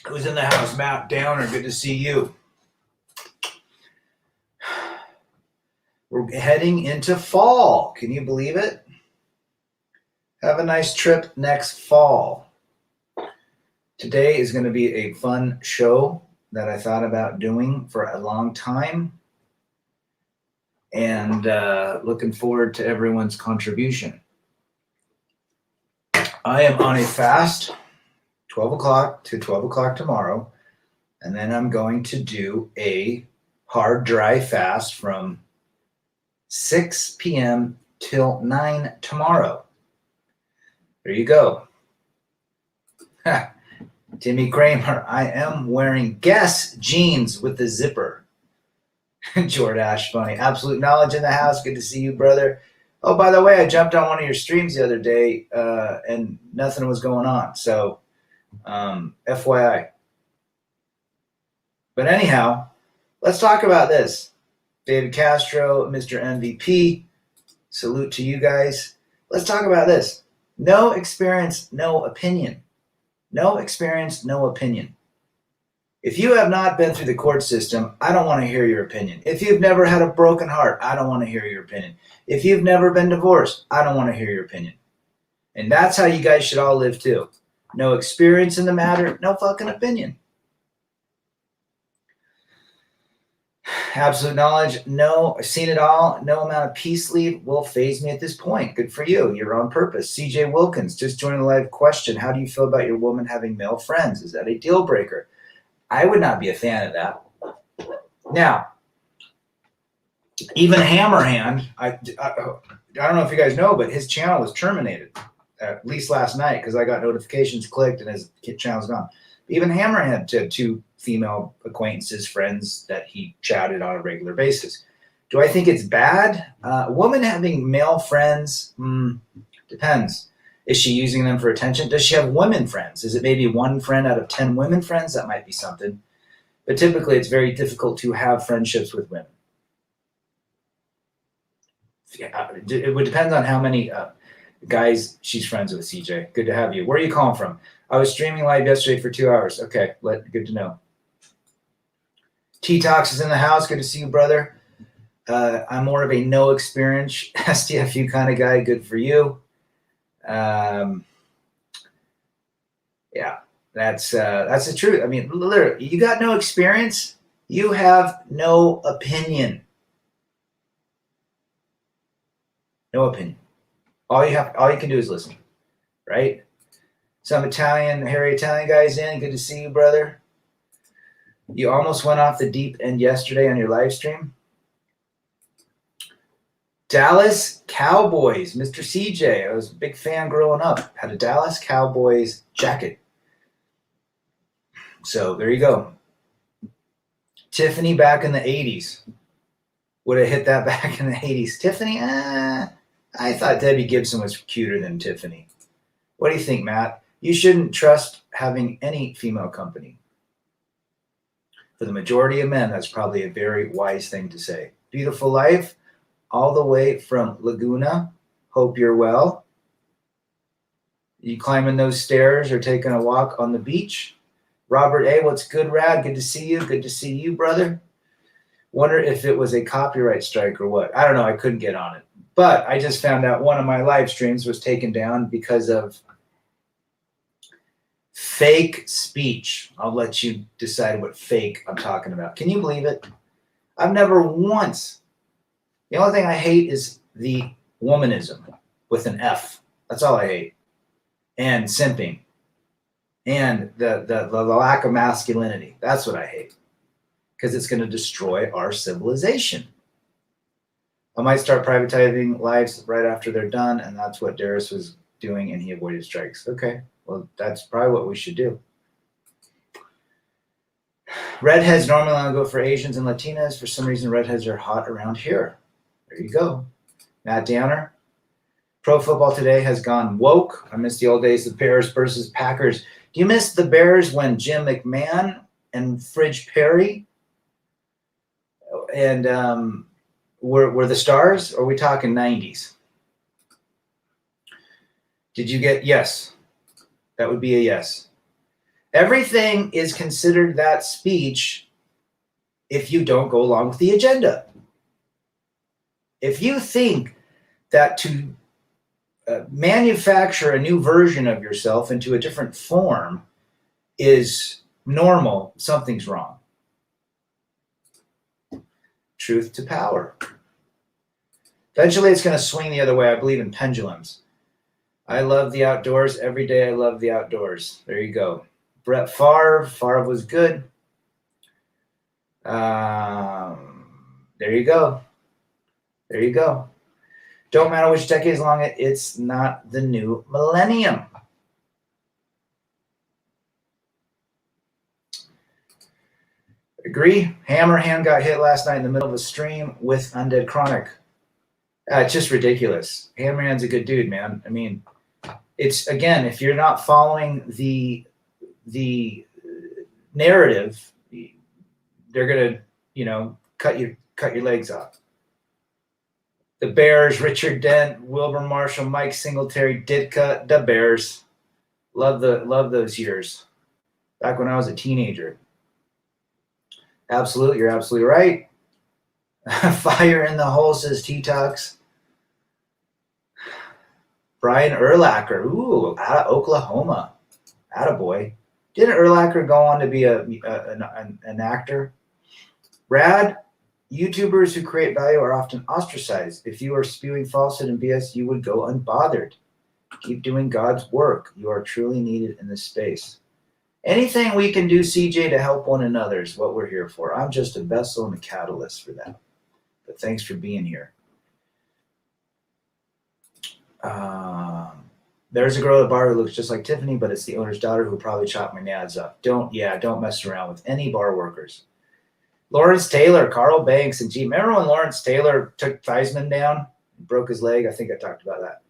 Who's in the house? Matt Downer, good to see you. We're heading into fall. Can you believe it? Have a nice trip next fall. Today is going to be a fun show that I thought about doing for a long time. And looking forward to everyone's contribution. I am on a fast, 12 o'clock to 12 o'clock tomorrow. And then I'm going to do a hard, dry fast from 6 p.m. till 9 tomorrow. There you go. Timmy Kramer, I am wearing Guess jeans with the zipper. Jordash, funny. Absolute Knowledge in the house. Good to see you, brother. Oh, by the way, I jumped on one of your streams the other day and nothing was going on. So, FYI. But anyhow, let's talk about this. David Castro, Mr. MVP, salute to you guys. Let's talk about this. No experience, no opinion. No experience, no opinion. If you have not been through the court system, I don't want to hear your opinion. If you've never had a broken heart, I don't want to hear your opinion. If you've never been divorced, I don't want to hear your opinion. And that's how you guys should all live too. No experience in the matter, no fucking opinion. Absolute Knowledge, no, I've seen it all. No amount of peace leave will faze me at this point. Good for you. You're on purpose. CJ Wilkins, just joining the live question. How do you feel about your woman having male friends? Is that a deal breaker? I would not be a fan of that. Now, even Hammerhand, I don't know if you guys know, but his channel was terminated, at least last night, because I got notifications clicked and his channel's gone. Even Hammerhand had two female acquaintances, friends that he chatted on a regular basis. Do I think it's bad? A woman having male friends, depends. Is she using them for attention? Does she have women friends? Is it maybe one friend out of 10 women friends? That might be something. But typically it's very difficult to have friendships with women. It would depend on how many guys she's friends with, CJ. Good to have you. Where are you calling from? I was streaming live yesterday for 2 hours. Okay, good to know. T-Tox is in the house. Good to see you, brother. I'm more of a no experience STFU kind of guy. Good for you. Yeah, that's the truth. I mean, literally, you got no experience. You have no opinion. No opinion. All you can do is listen, right? Some hairy Italian guys in. Good to see you, brother. You almost went off the deep end yesterday on your live stream. Dallas Cowboys, Mr. CJ. I was a big fan growing up. Had a Dallas Cowboys jacket. So there you go. Tiffany back in the 80s. Would have hit that back in the 80s. Tiffany, I thought Debbie Gibson was cuter than Tiffany. What do you think, Matt? You shouldn't trust having any female company. For the majority of men, that's probably a very wise thing to say. Beautiful life, all the way from Laguna. Hope you're well. You climbing those stairs or taking a walk on the beach? Robert A., what's good, Rad? Good to see you. Good to see you, brother. Wonder if it was a copyright strike or what. I don't know. I couldn't get on it. But I just found out one of my live streams was taken down because of fake speech. I'll let you decide what fake I'm talking about. Can you believe it? I've never once. The only thing I hate is the womanism with an F. That's all I hate. And simping. And the lack of masculinity. That's what I hate. Because it's going to destroy our civilization. I might start privatizing lives right after they're done, and that's what Darius was doing, and he avoided strikes. Okay, well, that's probably what we should do. Redheads normally only go for Asians and Latinas. For some reason, redheads are hot around here. There you go. Matt Downer. Pro football today has gone woke. I miss the old days of Bears versus Packers. Do you miss the Bears when Jim McMahon and Fridge Perry and were the stars? Or are we talking 90s? Did you get yes? That would be a yes. Everything is considered that speech if you don't go along with the agenda. If you think that to manufacture a new version of yourself into a different form is normal, something's wrong. Truth to power. Eventually, it's going to swing the other way. I believe in pendulums. I love the outdoors. Every day, I love the outdoors. There you go. Brett Favre. Favre was good. There you go. There you go. Don't matter which decade, as long as it's not the new millennium. Agree. Hammerhand got hit last night in the middle of a stream with Undead Chronic. It's just ridiculous. Hammerhand's a good dude, man. I mean, it's, again, if you're not following the narrative, they're gonna, cut your legs off. The Bears, Richard Dent, Wilbur Marshall, Mike Singletary, Ditka, the Bears. Love those years. Back when I was a teenager. Absolutely, you're absolutely right. Fire in the hole, says T-Tox. Brian Urlacher, ooh, out of Oklahoma. Attaboy. Didn't Urlacher go on to be an actor? Rad, YouTubers who create value are often ostracized. If you are spewing falsehood and BS, you would go unbothered. Keep doing God's work. You are truly needed in this space. Anything we can do, CJ, to help one another is what we're here for. I'm just a vessel and a catalyst for that. But thanks for being here. There's a girl at the bar who looks just like Tiffany, but it's the owner's daughter who probably chopped my nads up. Don't mess around with any bar workers. Lawrence Taylor, Carl Banks, and remember when Lawrence Taylor took Theismann down and broke his leg? I think I talked about that.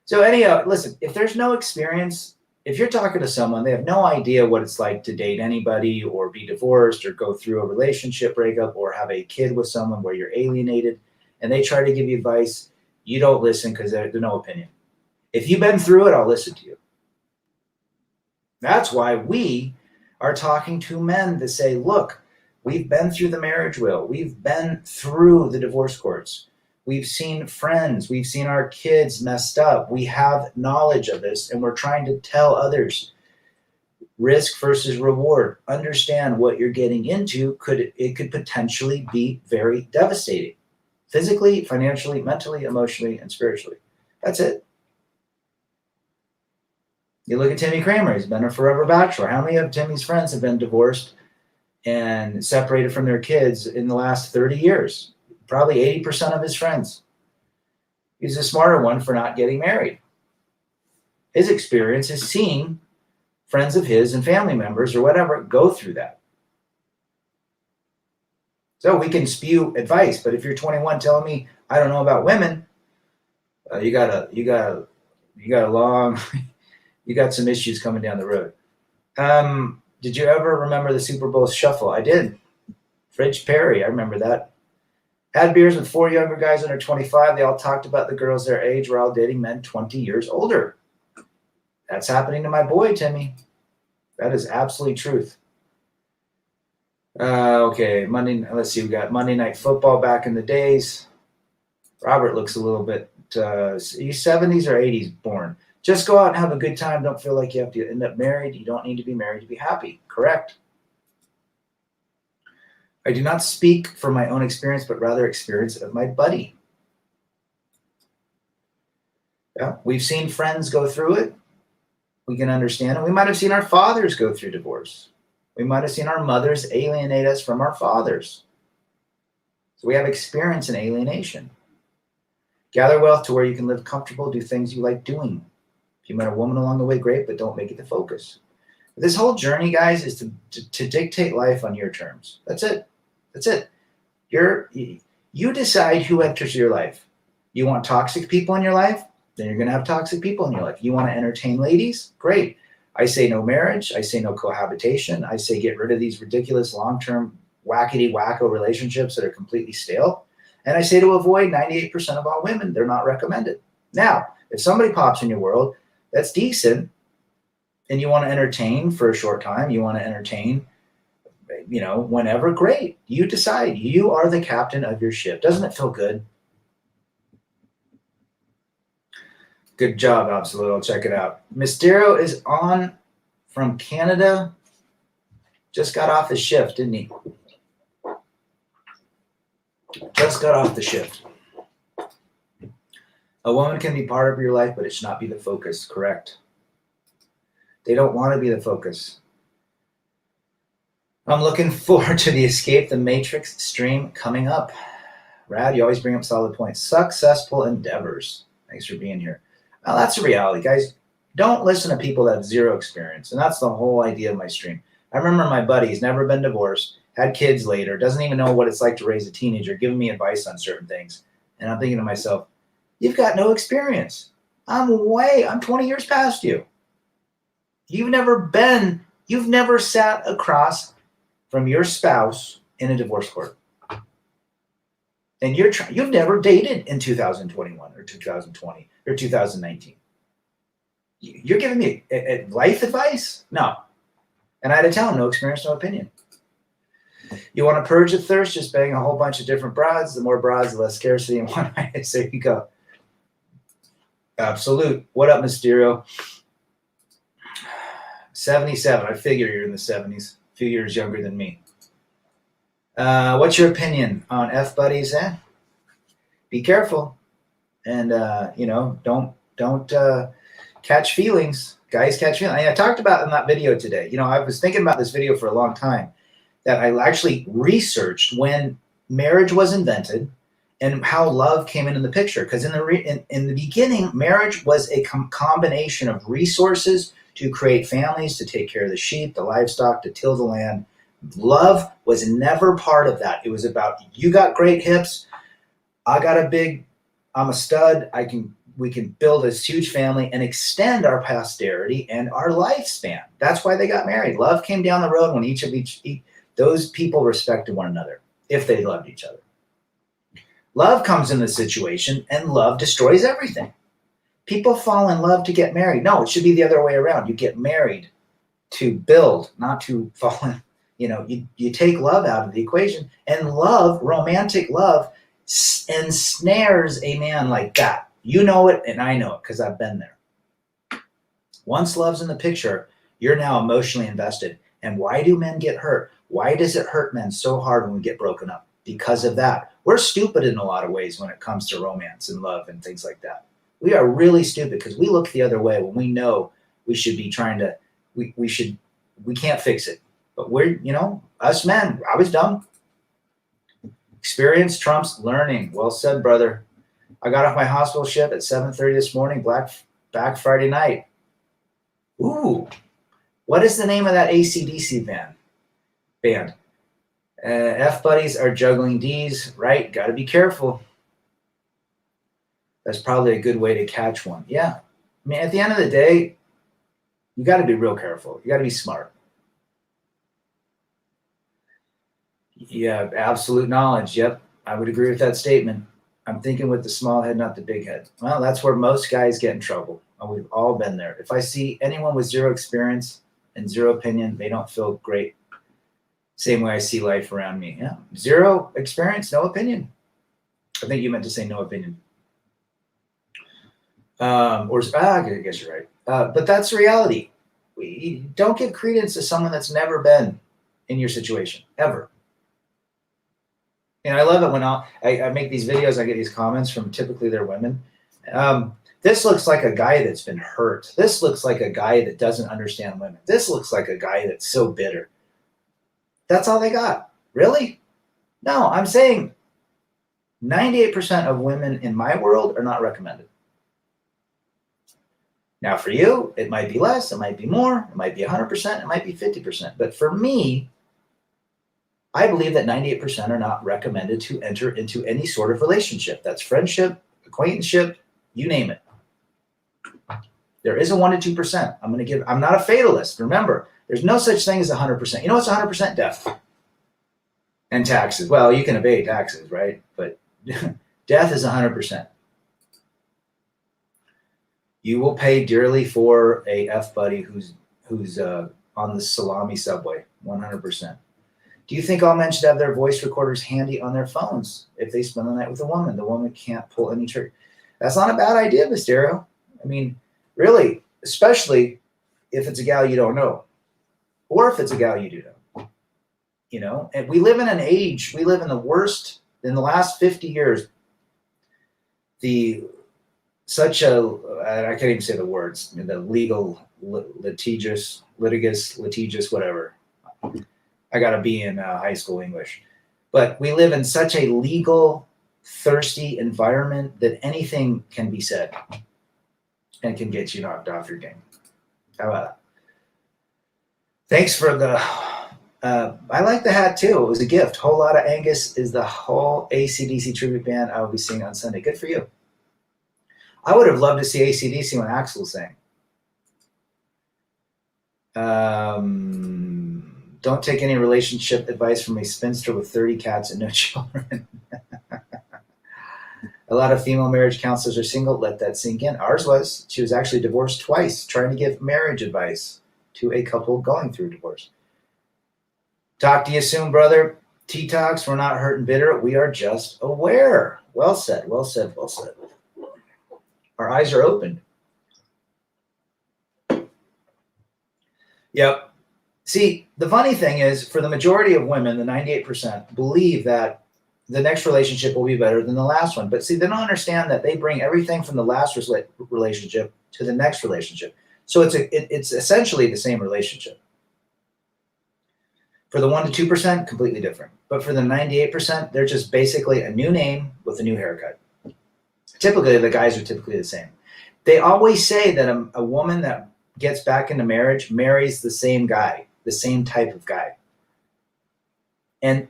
So anyhow, listen, if there's no experience, if you're talking to someone, they have no idea what it's like to date anybody or be divorced or go through a relationship breakup or have a kid with someone where you're alienated, and they try to give you advice, you don't listen because there's no opinion. If you've been through it, I'll listen to you. That's why we are talking to men to say, look, we've been through the marriage will. We've been through the divorce courts. We've seen friends. We've seen our kids messed up. We have knowledge of this, and we're trying to tell others. Risk versus reward. Understand what you're getting into. It could potentially be very devastating. Physically, financially, mentally, emotionally, and spiritually. That's it. You look at Timmy Kramer. He's been a forever bachelor. How many of Timmy's friends have been divorced and separated from their kids in the last 30 years? Probably 80% of his friends. He's a smarter one for not getting married. His experience is seeing friends of his and family members or whatever go through that. So we can spew advice, but if you're 21 telling me I don't know about women, you got a long, you got some issues coming down the road. Did you ever remember the Super Bowl shuffle? I did. Fridge Perry, I remember that. Had beers with 4 younger guys under 25. They all talked about the girls their age were all dating men 20 years older. That's happening to my boy, Timmy. That is absolute truth. Okay, let's see. We got Monday Night Football back in the days. Robert looks a little bit, he's 70s or 80s born. Just go out and have a good time. Don't feel like you have to end up married. You don't need to be married to be happy. Correct. I do not speak from my own experience, but rather experience of my buddy. Yeah, we've seen friends go through it. We can understand it. We might have seen our fathers go through divorce. We might have seen our mothers alienate us from our fathers. So we have experience in alienation. Gather wealth to where you can live comfortable, do things you like doing. If you met a woman along the way, great, but don't make it the focus. This whole journey, guys, is to dictate life on your terms. That's it. That's it. You decide who enters your life. You want toxic people in your life? Then you're going to have toxic people in your life. You want to entertain ladies? Great. I say no marriage. I say no cohabitation. I say get rid of these ridiculous long-term wackety wacko relationships that are completely stale. And I say to avoid 98% of all women. They're not recommended. Now, if somebody pops in your world that's decent and you want to entertain for a short time, you want to entertain, whenever, great. You decide. You are the captain of your ship. Doesn't it feel good? Good job, Absolute. I'll check it out. Mysterio is on from Canada. Just got off his shift, didn't he? Just got off the shift. A woman can be part of your life, but it should not be the focus. Correct. They don't want to be the focus. I'm looking forward to the Escape the Matrix stream coming up. Rad, you always bring up solid points. Successful endeavors. Thanks for being here. Now, that's a reality, guys. Don't listen to people that have zero experience. And that's the whole idea of my stream. I remember my buddy, he's never been divorced, had kids later, doesn't even know what it's like to raise a teenager, giving me advice on certain things. And I'm thinking to myself, you've got no experience. I'm 20 years past you. You've never sat across from your spouse in a divorce court. And you've never dated in 2021 or 2020 or 2019. You're giving me life advice? No. And I had to tell him, no experience, no opinion. You want to purge the thirst? Just bang a whole bunch of different broads. The more broads, the less scarcity in one eye. There you go. Absolute. What up, Mysterio? 77. I figure you're in the 70s. A few years younger than me. What's your opinion on F-buddies? Be careful. And, don't catch feelings. Guys catch feelings. I talked about in that video today. I was thinking about this video for a long time, that I actually researched when marriage was invented and how love came into the picture. Because in the beginning, marriage was a combination of resources to create families, to take care of the sheep, the livestock, to till the land. Love was never part of that. It was about, you got great hips, I'm a stud, we can build this huge family and extend our posterity and our lifespan. That's why they got married. Love came down the road when those people respected one another, if they loved each other. Love comes in the situation and love destroys everything. People fall in love to get married. No, it should be the other way around. You get married to build, not to fall in. You take love out of the equation, and romantic love, ensnares a man like that. You know it, and I know it because I've been there. Once love's in the picture, you're now emotionally invested. And why do men get hurt? Why does it hurt men so hard when we get broken up? Because of that. We're stupid in a lot of ways when it comes to romance and love and things like that. We are really stupid because we look the other way when we know we should be trying to, we can't fix it. But we're, us men, I was dumb. Experience trumps learning. Well said, brother. I got off my hospital shift at 7:30 this morning, back Friday night. Ooh. What is the name of that AC/DC band? F buddies are juggling D's, right? Got to be careful. That's probably a good way to catch one. Yeah. I mean, at the end of the day, you got to be real careful. You got to be smart. Yeah, absolute knowledge. Yep. I would agree with that statement. I'm thinking with the small head, not the big head. Well, that's where most guys get in trouble. We've all been there. If I see anyone with zero experience and zero opinion, they don't feel great. Same way I see life around me. Yeah. Zero experience, no opinion. I think you meant to say no opinion. I guess you're right. But that's reality. We don't give credence to someone that's never been in your situation, ever. And I love it when I make these videos, I get these comments from typically they're women. This looks like a guy that's been hurt. This looks like a guy that doesn't understand women. This looks like a guy that's so bitter. That's all they got. Really? No, I'm saying 98% of women in my world are not recommended. Now for you, it might be less, it might be more, it might be 100%, it might be 50%. But for me, I believe that 98% are not recommended to enter into any sort of relationship. That's friendship, acquaintanceship, you name it. There is a 1% to 2%. I'm not a fatalist. Remember, there's no such thing as 100%. You know what's 100%? Death. And taxes. Well, you can evade taxes, right? But death is 100%. You will pay dearly for a F buddy who's on the salami subway, 100%. Do you think all men should have their voice recorders handy on their phones if they spend the night with a woman? The woman can't pull any trigger. That's not a bad idea, Mysterio. I mean, really, especially if it's a gal you don't know, or if it's a gal you do know. You know, and we live in an age. We live in the worst in the last 50 years. I can't even say the words. The legal, litigious, whatever. I got to be in high school English. But we live in such a legal, thirsty environment that anything can be said and can get you knocked off your game. How about that? Thanks for the... I like the hat too. It was a gift. Whole Lot of Angus is the whole AC/DC tribute band I will be seeing on Sunday. Good for you. I would have loved to see AC/DC when Axl sang. Don't take any relationship advice from a spinster with 30 cats and no children. A lot of female marriage counselors are single. Let that sink in. Ours was. She was actually divorced twice, trying to give marriage advice to a couple going through divorce. Talk to you soon, brother. T-Talks, we're not hurt and bitter. We are just aware. Well said, well said, well said. Our eyes are open. Yep. See, the funny thing is, for the majority of women, the 98% believe that the next relationship will be better than the last one. But see, they don't understand that they bring everything from the last relationship to the next relationship. So it's essentially the same relationship. For the 1% to 2%, completely different. But for the 98%, they're just basically a new name with a new haircut. Typically, the guys are typically the same. They always say that a woman that gets back into marriage marries the same guy, the same type of guy. And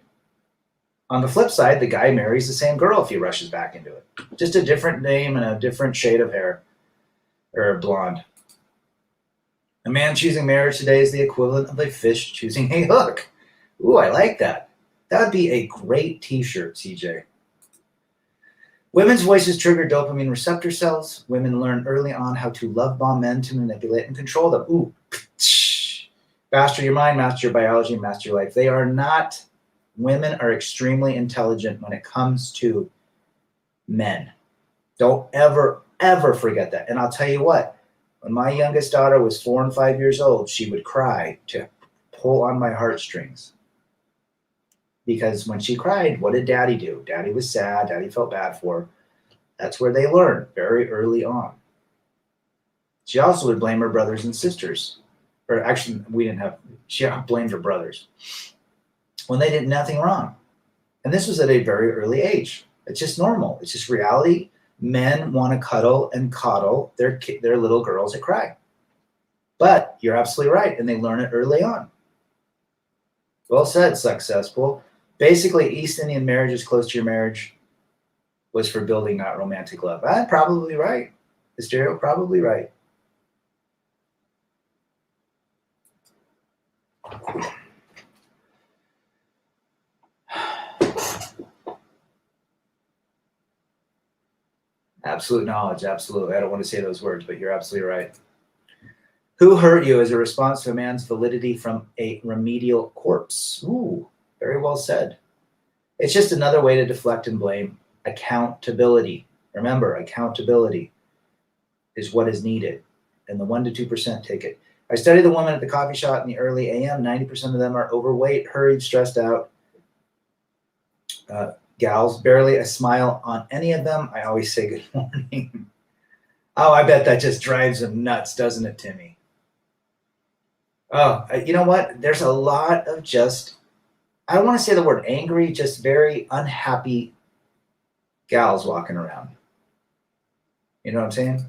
on the flip side, the guy marries the same girl if he rushes back into it. Just a different name and a different shade of hair, or blonde. A man choosing marriage today is the equivalent of a fish choosing a hook. Ooh, I like that. That would be a great t-shirt, CJ. Women's voices trigger dopamine receptor cells. Women learn early on how to love bomb men to manipulate and control them. Ooh. Master your mind, master your biology, master your life. They are not, women are extremely intelligent when it comes to men. Don't ever, ever forget that. And I'll tell you what, when my youngest daughter was 4 and 5 years old, she would cry to pull on my heartstrings. Because when she cried, what did Daddy do? Daddy was sad. Daddy felt bad for her. That's where they learn very early on. She also would blame her brothers and sisters. Or actually, she blamed her brothers when they did nothing wrong. And this was at a very early age. It's just normal. It's just reality. Men want to cuddle and coddle their little girls that cry. But you're absolutely right. And they learn it early on. Well said, successful. Basically, East Indian marriages close to your marriage was for building, not romantic love. Probably right. Hysteria, probably right. Absolute knowledge, absolutely. I don't want to say those words, but you're absolutely right. Who hurt you as a response to a man's validity from a remedial corpse? Ooh, very well said. It's just another way to deflect and blame. Accountability. Remember, accountability is what is needed, and the 1% to 2% take it. I studied the woman at the coffee shop in the early AM. 90% of them are overweight, hurried, stressed out. Gals, barely a smile on any of them. I always say good morning. Oh, I bet that just drives them nuts, doesn't it, Timmy? Oh, you know what? There's a lot of just, I don't want to say the word angry, just very unhappy gals walking around. You know what I'm saying?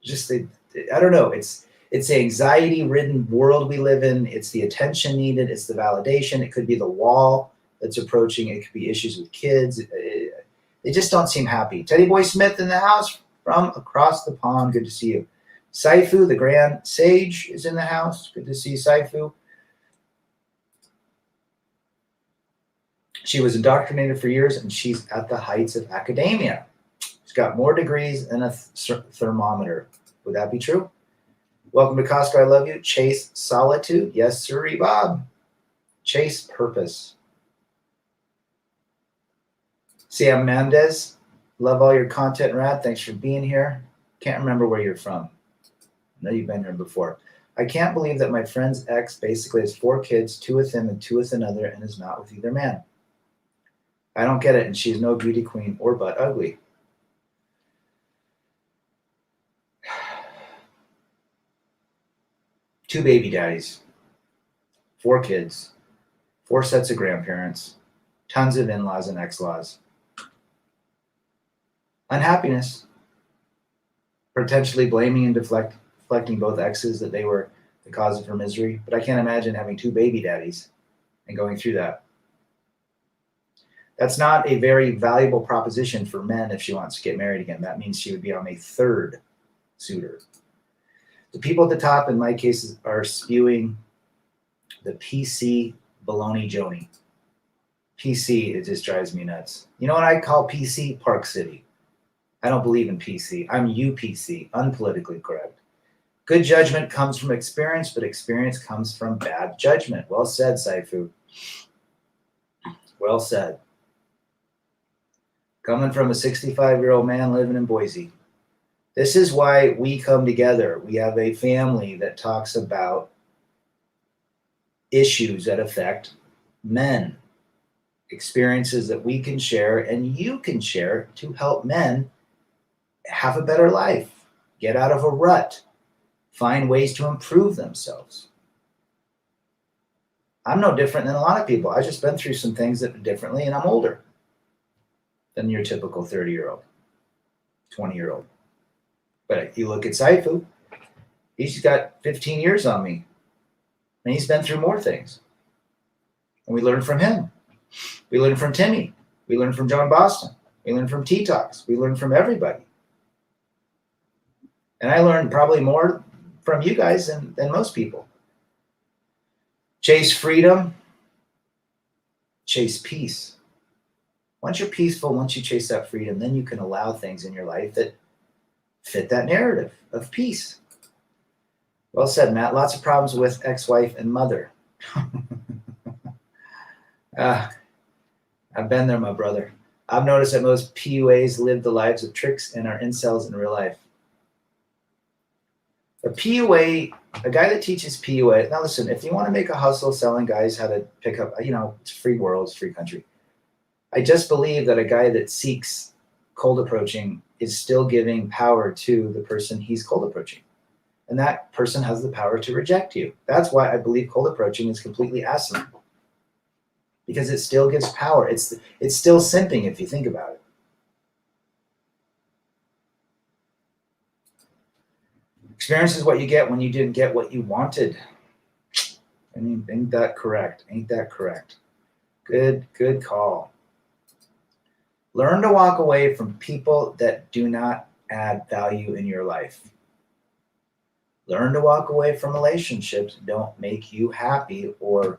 Just I don't know. It's the anxiety-ridden world we live in. It's the attention needed. It's the validation. It could be the wall that's approaching. It could be issues with kids. They just don't seem happy. Teddy Boy Smith in the house from across the pond. Good to see you. Saifu, the Grand Sage, is in the house. Good to see Saifu. She was indoctrinated for years, and she's at the heights of academia. She's got more degrees than a thermometer. Would that be true? Welcome to Costco. I love you. Chase solitude. Yes, sirree, Bob. Chase purpose. Sam Mendez. Love all your content, Rad. Thanks for being here. Can't remember where you're from. I know you've been here before. I can't believe that my friend's ex basically has 4 kids, 2 with him and 2 with another, and is not with either man. I don't get it, and she's no beauty queen or butt ugly. Two baby daddies, 4 kids, 4 sets of grandparents, tons of in-laws and ex-laws. Unhappiness, potentially blaming and deflecting both exes that they were the cause of her misery. But I can't imagine having 2 baby daddies and going through that. That's not a very valuable proposition for men if she wants to get married again. That means she would be on a 3rd suitor. The people at the top, in my cases, are spewing the PC baloney Joni. PC, it just drives me nuts. You know what I call PC? Park City. I don't believe in PC. I'm UPC, unpolitically correct. Good judgment comes from experience, but experience comes from bad judgment. Well said, Saifu. Well said. Coming from a 65-year-old man living in Boise. This is why we come together. We have a family that talks about issues that affect men, experiences that we can share and you can share to help men have a better life, get out of a rut, find ways to improve themselves. I'm no different than a lot of people. I've just been through some things that are differently, and I'm older than your typical 30-year-old, 20-year-old. But you look at Saifu, he's got 15 years on me, and he's been through more things. And we learn from him. We learn from Timmy. We learn from John Boston. We learn from T-Talks. We learn from everybody. And I learned probably more from you guys than most people. Chase freedom. Chase peace. Once you're peaceful, once you chase that freedom, then you can allow things in your life that fit that narrative of peace. Well said, Matt. Lots of problems with ex-wife and mother. I've been there, my brother. I've noticed that most PUAs live the lives of tricks and are incels in real life. A PUA, a guy that teaches PUA, now listen, if you want to make a hustle selling guys how to pick up, it's free world, it's free country. I just believe that a guy that seeks cold approaching is still giving power to the person he's cold approaching. And that person has the power to reject you. That's why I believe cold approaching is completely asinine. Because it still gives power. It's still simping if you think about it. Experience is what you get when you didn't get what you wanted. I mean, ain't that correct? Ain't that correct? Good call. Learn to walk away from people that do not add value in your life. Learn to walk away from relationships that don't make you happy or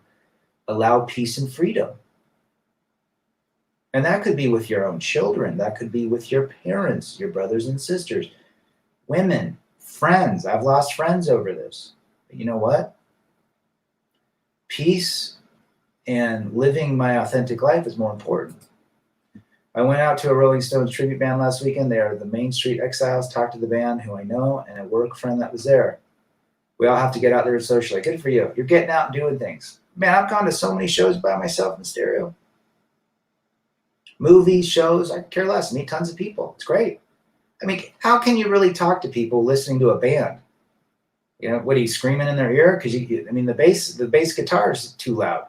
allow peace and freedom. And that could be with your own children. That could be with your parents, your brothers and sisters, women, friends. I've lost friends over this. But you know what? Peace and living my authentic life is more important. I went out to a Rolling Stones tribute band last weekend. They are the Main Street Exiles. Talked to the band who I know and a work friend that was there. We all have to get out there and socialize. Good for you. You're getting out and doing things. Man, I've gone to so many shows by myself in stereo. Movies, shows, I care less. Meet tons of people. It's great. I mean, how can you really talk to people listening to a band? You know, what are you screaming in their ear? Because the bass guitar is too loud.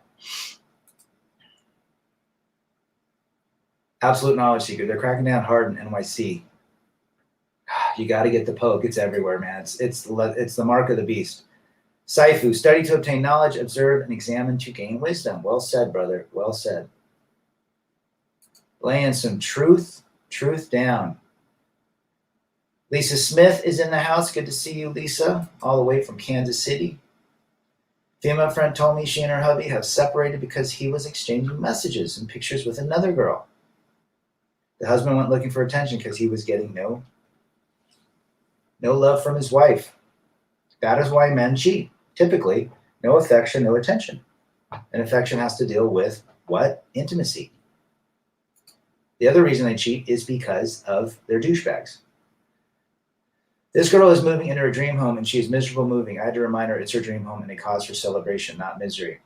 Absolute knowledge seeker. They're cracking down hard in NYC. You got to get the poke. It's everywhere, man. It's the mark of the beast. Saifu, study to obtain knowledge, observe and examine to gain wisdom. Well said, brother. Well said. Laying some truth down. Lisa Smith is in the house. Good to see you, Lisa, all the way from Kansas City. Female friend told me she and her hubby have separated because he was exchanging messages and pictures with another girl. The husband went looking for attention because he was getting no love from his wife. That is why men cheat. Typically, no affection, no attention. And affection has to deal with what? Intimacy. The other reason they cheat is because of their douchebags. This girl is moving into her dream home and she is miserable moving. I had to remind her it's her dream home and a cause for celebration, not misery.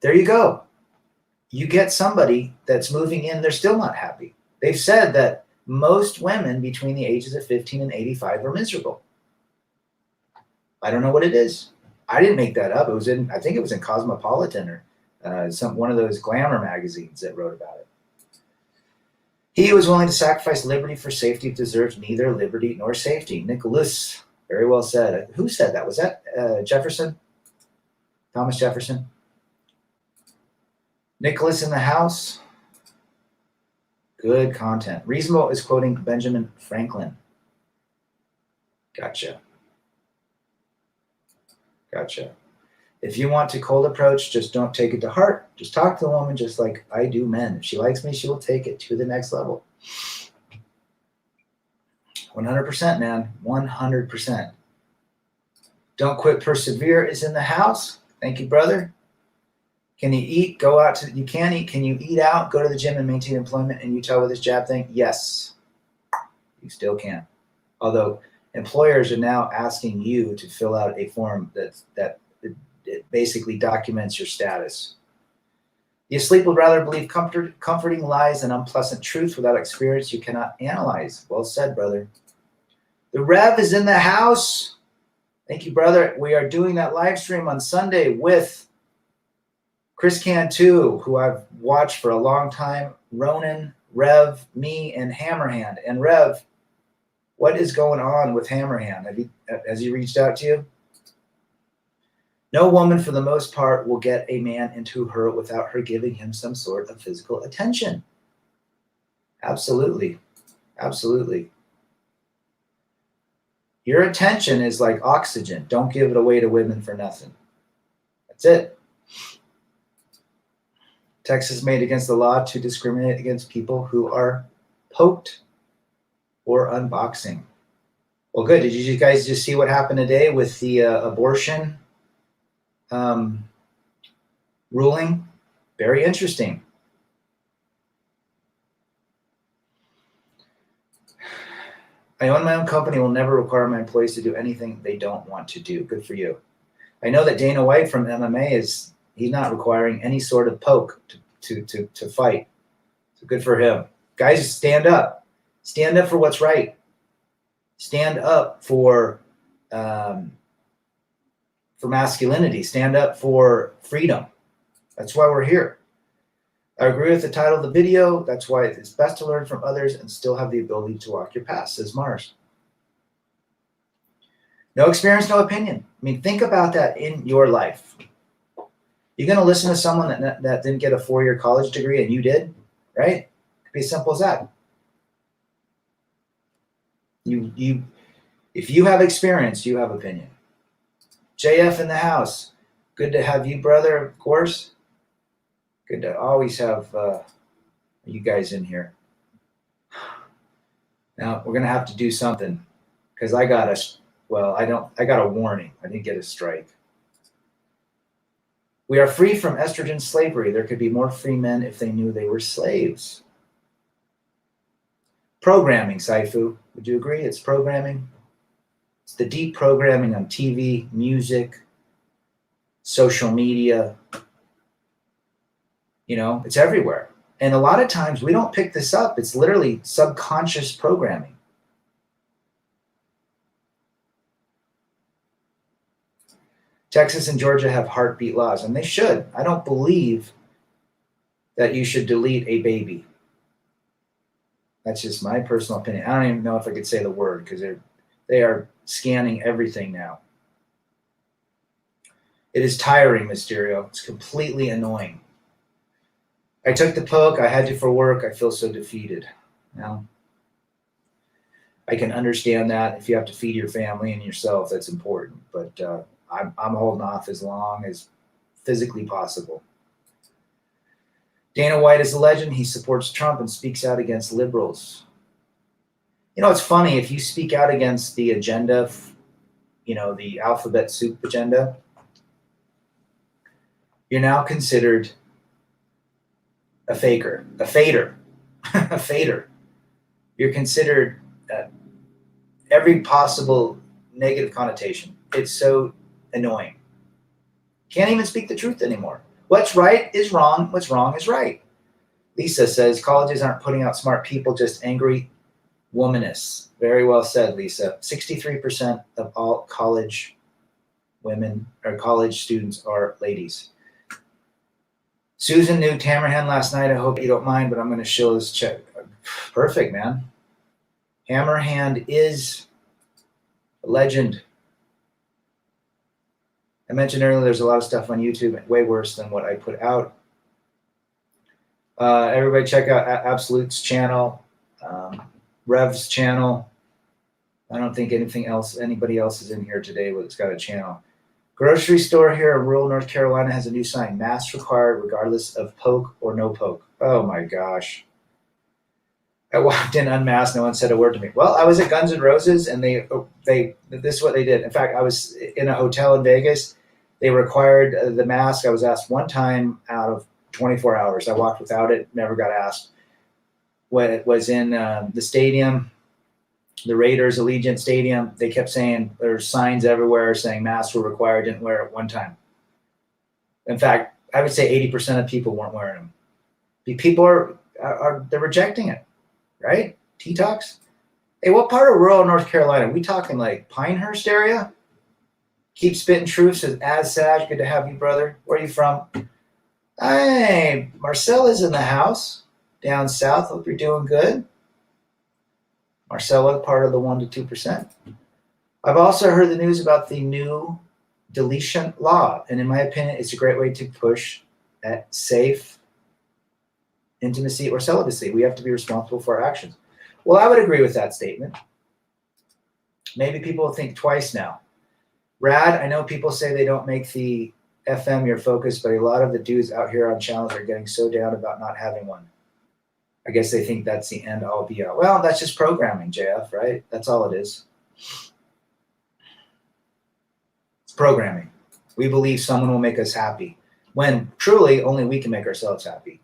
There you go. You get somebody that's moving in, they're still not happy. They've said that most women between the ages of 15 and 85 are miserable. I don't know what it is. I didn't make that up. I think it was in Cosmopolitan or one of those glamour magazines that wrote about it. He who is willing to sacrifice liberty for safety deserves neither liberty nor safety. Nicholas, very well said. Who said that? Was that Jefferson? Thomas Jefferson? Nicholas in the house. Good content. Reasonable is quoting Benjamin Franklin. Gotcha. If you want to cold approach, just don't take it to heart. Just talk to the woman just like I do men. If she likes me, she will take it to the next level. 100%, man. 100%. Don't quit, persevere is in the house. Thank you, brother. Can you eat? Go out to, you can eat. Can you eat out? Go to the gym and maintain employment in Utah with this jab thing? Yes, you still can. Although employers are now asking you to fill out a form that it basically documents your status. The asleep would rather believe comforting lies than unpleasant truth. Without experience, you cannot analyze. Well said, brother. The Rev is in the house. Thank you, brother. We are doing that live stream on Sunday with Chris Cantu, who I've watched for a long time, Ronan, Rev, me, and Hammerhand. And Rev, what is going on with Hammerhand? Has he reached out to you? No woman, for the most part, will get a man into her without her giving him some sort of physical attention. Absolutely. Absolutely. Your attention is like oxygen. Don't give it away to women for nothing. That's it. Texas made against the law to discriminate against people who are poked or unboxing. Well, good. Did you guys just see what happened today with the abortion ruling? Very interesting. I own my own company, will never require my employees to do anything they don't want to do. Good for you. I know that Dana White from MMA he's not requiring any sort of poke to fight. So good for him. Guys, stand up. Stand up for what's right. Stand up for masculinity. Stand up for freedom. That's why we're here. I agree with the title of the video. That's why it's best to learn from others and still have the ability to walk your path, says Mars. No experience, no opinion. I mean, think about that in your life. You're going to listen to someone that didn't get a 4-year college degree and you did, right? It could be as simple as that. If you have experience, you have opinion. JF in the house. Good to have you, brother, of course. Good to always have you guys in here. Now, we're going to have to do something because I got a warning. I didn't get a strike. We are free from estrogen slavery. There could be more free men if they knew they were slaves. Programming, Saifu. Would you agree? It's programming. It's the deep programming on TV, music, social media. It's everywhere. And a lot of times we don't pick this up. It's literally subconscious programming. Texas and Georgia have heartbeat laws, and they should. I don't believe that you should delete a baby. That's just my personal opinion. I don't even know if I could say the word because they are scanning everything now. It is tiring, Mysterio. It's completely annoying. I took the poke. I had to for work. I feel so defeated. Now, I can understand that if you have to feed your family and yourself, that's important. But I'm holding off as long as physically possible. Dana White is a legend. He supports Trump and speaks out against liberals. It's funny. If you speak out against the agenda, the alphabet soup agenda, you're now considered a faker, a fader, a fader. You're considered every possible negative connotation. It's so annoying. Can't even speak the truth anymore. What's right is wrong. What's wrong is right. Lisa says colleges aren't putting out smart people, just angry womanists. Very well said, Lisa. 63% of all college women or college students are ladies. Susan knew Hammerhand last night. I hope you don't mind, but I'm going to show this check. Perfect, man. Hammerhand is a legend. I mentioned earlier there's a lot of stuff on YouTube, way worse than what I put out. Everybody check out Absolute's channel, Rev's channel. I don't think anybody else is in here today that's got a channel. Grocery store here in rural North Carolina has a new sign, masks required regardless of poke or no poke. Oh my gosh. I walked in unmasked, no one said a word to me. Well, I was at Guns N' Roses and this is what they did. In fact, I was in a hotel in Vegas. They required the mask. I was asked one time out of 24 hours. I walked without it, never got asked. When it was in the stadium, the Raiders Allegiant Stadium, they kept saying there's signs everywhere saying masks were required, didn't wear it one time. In fact, I would say 80% of people weren't wearing them. People they're rejecting it, right? T-Talks. Hey, what part of rural North Carolina? Are we talking like Pinehurst area? Keep spitting truth, says Sag. Good to have you, brother. Where are you from? Hey, Marcella's in the house down south. Hope you're doing good. Marcella, part of the 1% to 2%. I've also heard the news about the new deletion law, and in my opinion, it's a great way to push at safe intimacy or celibacy. We have to be responsible for our actions. Well, I would agree with that statement. Maybe people think twice now. Rad, I know people say they don't make the FM your focus, but a lot of the dudes out here on channels are getting so down about not having one. I guess they think that's the end all be all. Well, that's just programming, JF, right? That's all it is. It's programming. We believe someone will make us happy when truly only we can make ourselves happy.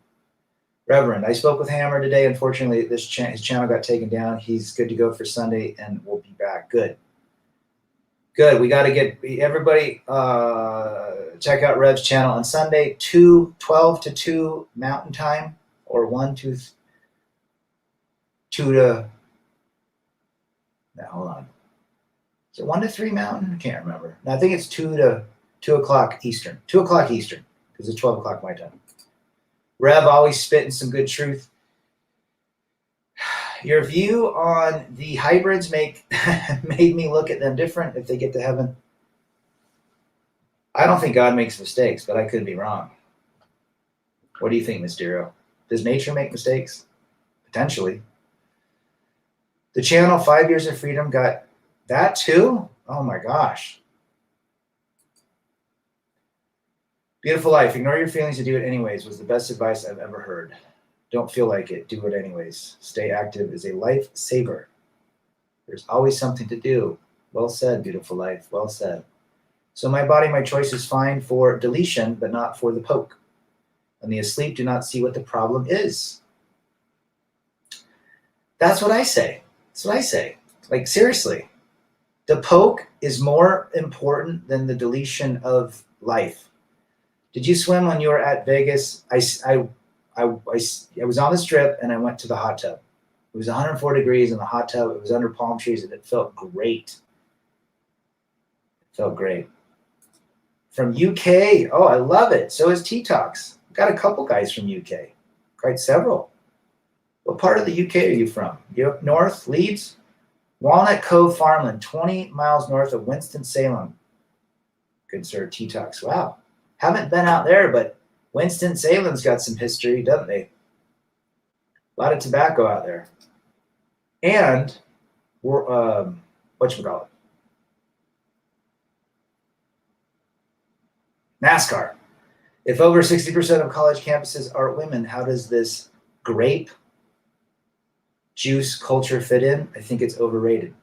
Reverend, I spoke with Hammer today. Unfortunately, his channel got taken down. He's good to go for Sunday, and we'll be back. Good. Good. We got to get everybody check out Rev's channel on Sunday, 12 to 2 Mountain Time, or 2 to. Now, hold on. Is it 1 to 3 Mountain? I can't remember. No, I think it's 2 o'clock Eastern. 2 o'clock Eastern, because it's 12 o'clock my time. Rev always spitting some good truth. Your view on the hybrids made me look at them different if they get to heaven. I don't think God makes mistakes, but I could be wrong. What do you think, Mysterio? Does nature make mistakes? Potentially. The channel 5 Years of Freedom got that too? Oh my gosh. Beautiful life. Ignore your feelings and do it anyways was the best advice I've ever heard. Don't feel like it. Do it anyways. Stay active is a lifesaver. There's always something to do. Well said, beautiful life. Well said. So my body, my choice is fine for deletion, but not for the poke. And the asleep do not see what the problem is. That's what I say. That's what I say. Like, seriously. The poke is more important than the deletion of life. Did you swim when you were at Vegas? I was on the strip and I went to the hot tub. It was 104 degrees in the hot tub. It was under palm trees and it felt great. It felt great. From UK. Oh, I love it. So is T-Talks. Got a couple guys from UK. Quite several. What part of the UK are you from? You up north, Leeds? Walnut Cove Farmland, 20 miles north of Winston-Salem. Good sir, T-Talks. Wow. Haven't been out there, but Winston-Salem's got some history, doesn't they? A lot of tobacco out there. And, whatchamacallit? NASCAR. If over 60% of college campuses are women, how does this grape juice culture fit in? I think it's overrated.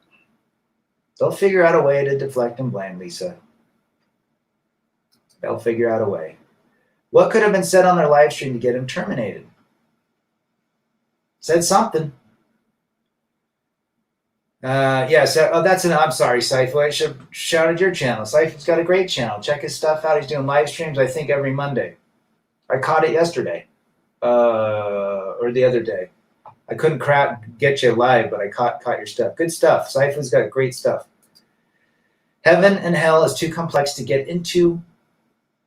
They'll figure out a way to deflect and blame, Lisa. They'll figure out a way. What could have been said on their live stream to get him terminated? Said something. I'm sorry, Saifu. I should have shouted your channel. Saifu's got a great channel. Check his stuff out. He's doing live streams, I think, every Monday. I caught it yesterday. Or the other day. I couldn't get you live, but I caught your stuff. Good stuff. Saifu's got great stuff. Heaven and hell is too complex to get into.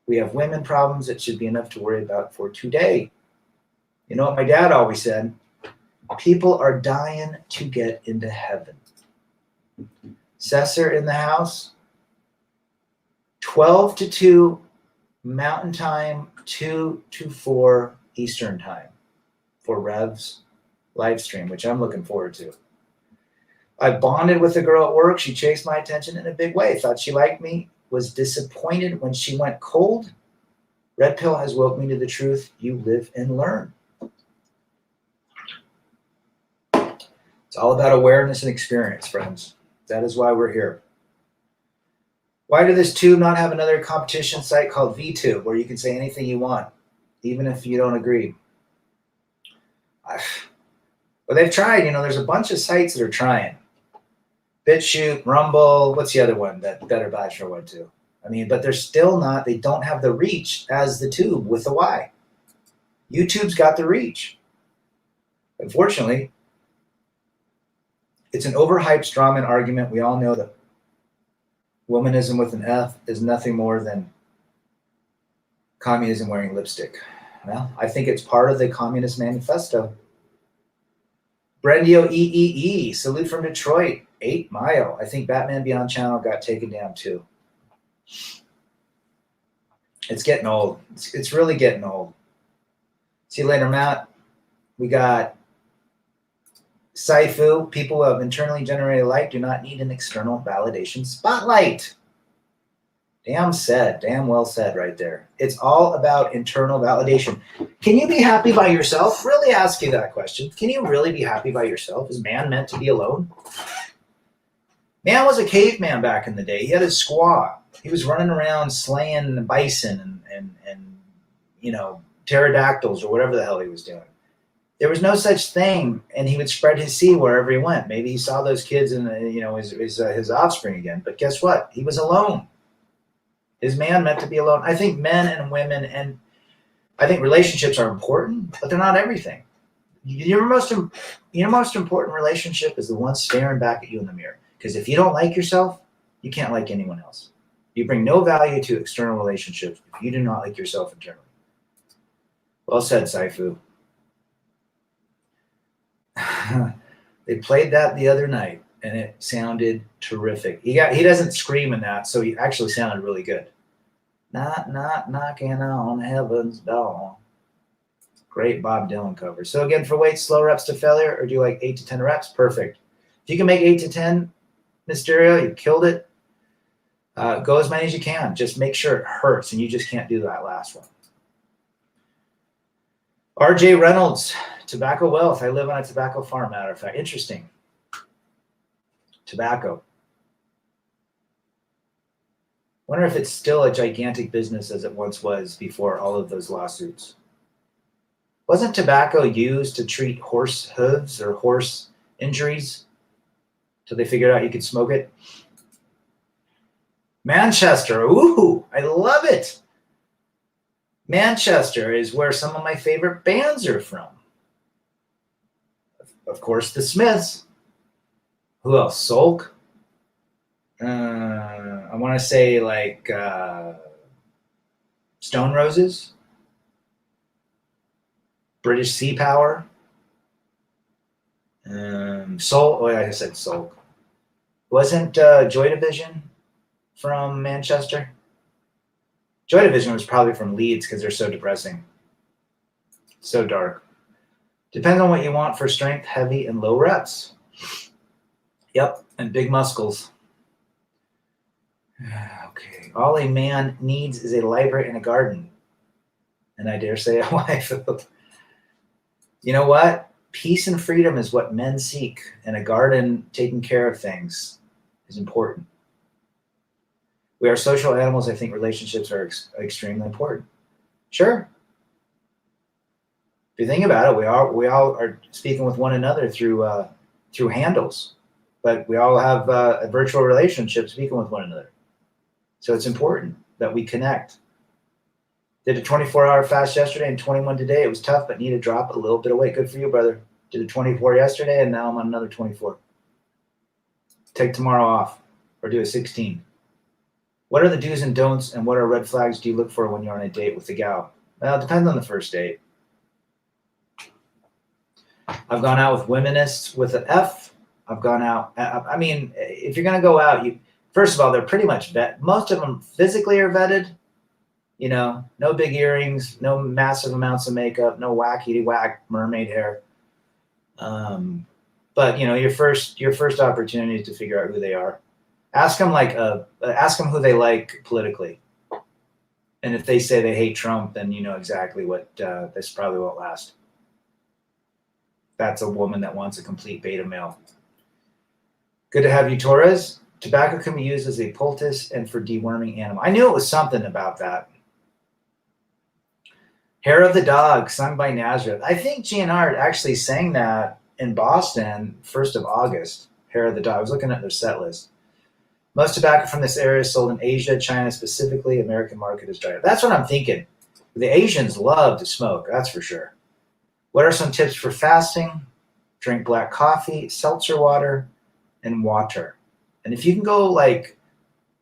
We have women problems. It should be enough to worry about for today. You know what my dad always said? People are dying to get into heaven. Cesar in the house. 12 to 2 Mountain Time, 2 to 4 Eastern Time for Rev's live stream, which I'm looking forward to. I bonded with a girl at work. She chased my attention in a big way. Thought she liked me. Was disappointed when she went cold. Red Pill has woke me to the truth. You live and learn. It's all about awareness and experience, friends. That is why we're here. Why did this tube not have another competition site called VTube where you can say anything you want, even if you don't agree? Well, they've tried. There's a bunch of sites that are trying. BitChute, Rumble, what's the other one that Better Bachelor went to? But they're still not, they don't have the reach as the tube with the Y. YouTube's got the reach. Unfortunately, it's an overhyped strawman argument. We all know that womanism with an F is nothing more than communism wearing lipstick. Well, I think it's part of the Communist Manifesto. Brendio EEE, salute from Detroit, 8 Mile. I think Batman Beyond channel got taken down too. It's getting old. It's really getting old. See you later, Matt. We got Saifu. People who have internally generated light do not need an external validation spotlight. Damn well said right there. It's all about internal validation. Can you be happy by yourself? Really ask you that question. Can you really be happy by yourself? Is man meant to be alone? Man was a caveman back in the day. He had his squaw. He was running around slaying bison and pterodactyls or whatever the hell he was doing. There was no such thing, and he would spread his seed wherever he went. Maybe he saw those kids and his offspring again. But guess what? He was alone. Is man meant to be alone? I think men and women, and I think relationships are important, but they're not everything. Your most important relationship is the one staring back at you in the mirror. Because if you don't like yourself, you can't like anyone else. You bring no value to external relationships if you do not like yourself internally. Well said, Saifu. They played that the other night, and it sounded terrific. He doesn't scream in that, so he actually sounded really good. Not knocking on heaven's door. Great Bob Dylan cover. So again, for weights, slow reps to failure, or do you like 8 to 10 reps? Perfect. If you can make 8 to 10, Mysterio, you killed it. Go as many as you can. Just make sure it hurts, and you just can't do that last one. RJ Reynolds, tobacco wealth. I live on a tobacco farm, matter of fact. Interesting. Tobacco. Wonder if it's still a gigantic business as it once was before all of those lawsuits. Wasn't tobacco used to treat horse hooves or horse injuries till they figured out you could smoke it? Manchester. Ooh, I love it. Manchester is where some of my favorite bands are from. Of course, the Smiths. Who else? Sulk. I want to say like Stone Roses. British Sea Power. Soul. Oh, yeah, I said Sulk. Wasn't Joy Division from Manchester? Joy Division was probably from Leeds because they're so depressing. So dark. Depends on what you want for strength, heavy, and low reps. Yep, and big muscles. Okay. All a man needs is a library and a garden. And I dare say a wife. You know what? Peace and freedom is what men seek, and a garden taking care of things is important. We are social animals. I think relationships are extremely important. Sure. If you think about it, we all are speaking with one another through handles, but we all have a virtual relationship speaking with one another. So it's important that we connect. Did a 24-hour fast yesterday and 21 today. It was tough, but need to drop a little bit of weight. Good for you, brother. Did a 24 yesterday, and now I'm on another 24. Take tomorrow off, or do a 16. What are the do's and don'ts, and what are red flags do you look for when you're on a date with the gal? Well, it depends on the first date. I've gone out with womanists with an F. I've gone out. I mean, if you're going to go out, first of all, they're pretty much vet. Most of them physically are vetted. You know, no big earrings, no massive amounts of makeup, no wackety whack mermaid hair. But you know, your first opportunity is to figure out who they are. Ask them who they like politically, and if they say they hate Trump, then you know exactly what this probably won't last. That's a woman that wants a complete beta male. Good to have you, Torres. Tobacco can be used as a poultice and for deworming animal. I knew it was something about that. Hair of the Dog, sung by Nazareth. I think GNR actually sang that in Boston, 1st of August. Hair of the Dog. I was looking at their set list. Most tobacco from this area is sold in Asia, China specifically. American market is dried up. That's what I'm thinking. The Asians love to smoke, that's for sure. What are some tips for fasting? Drink black coffee, seltzer water, and water. And if you can go like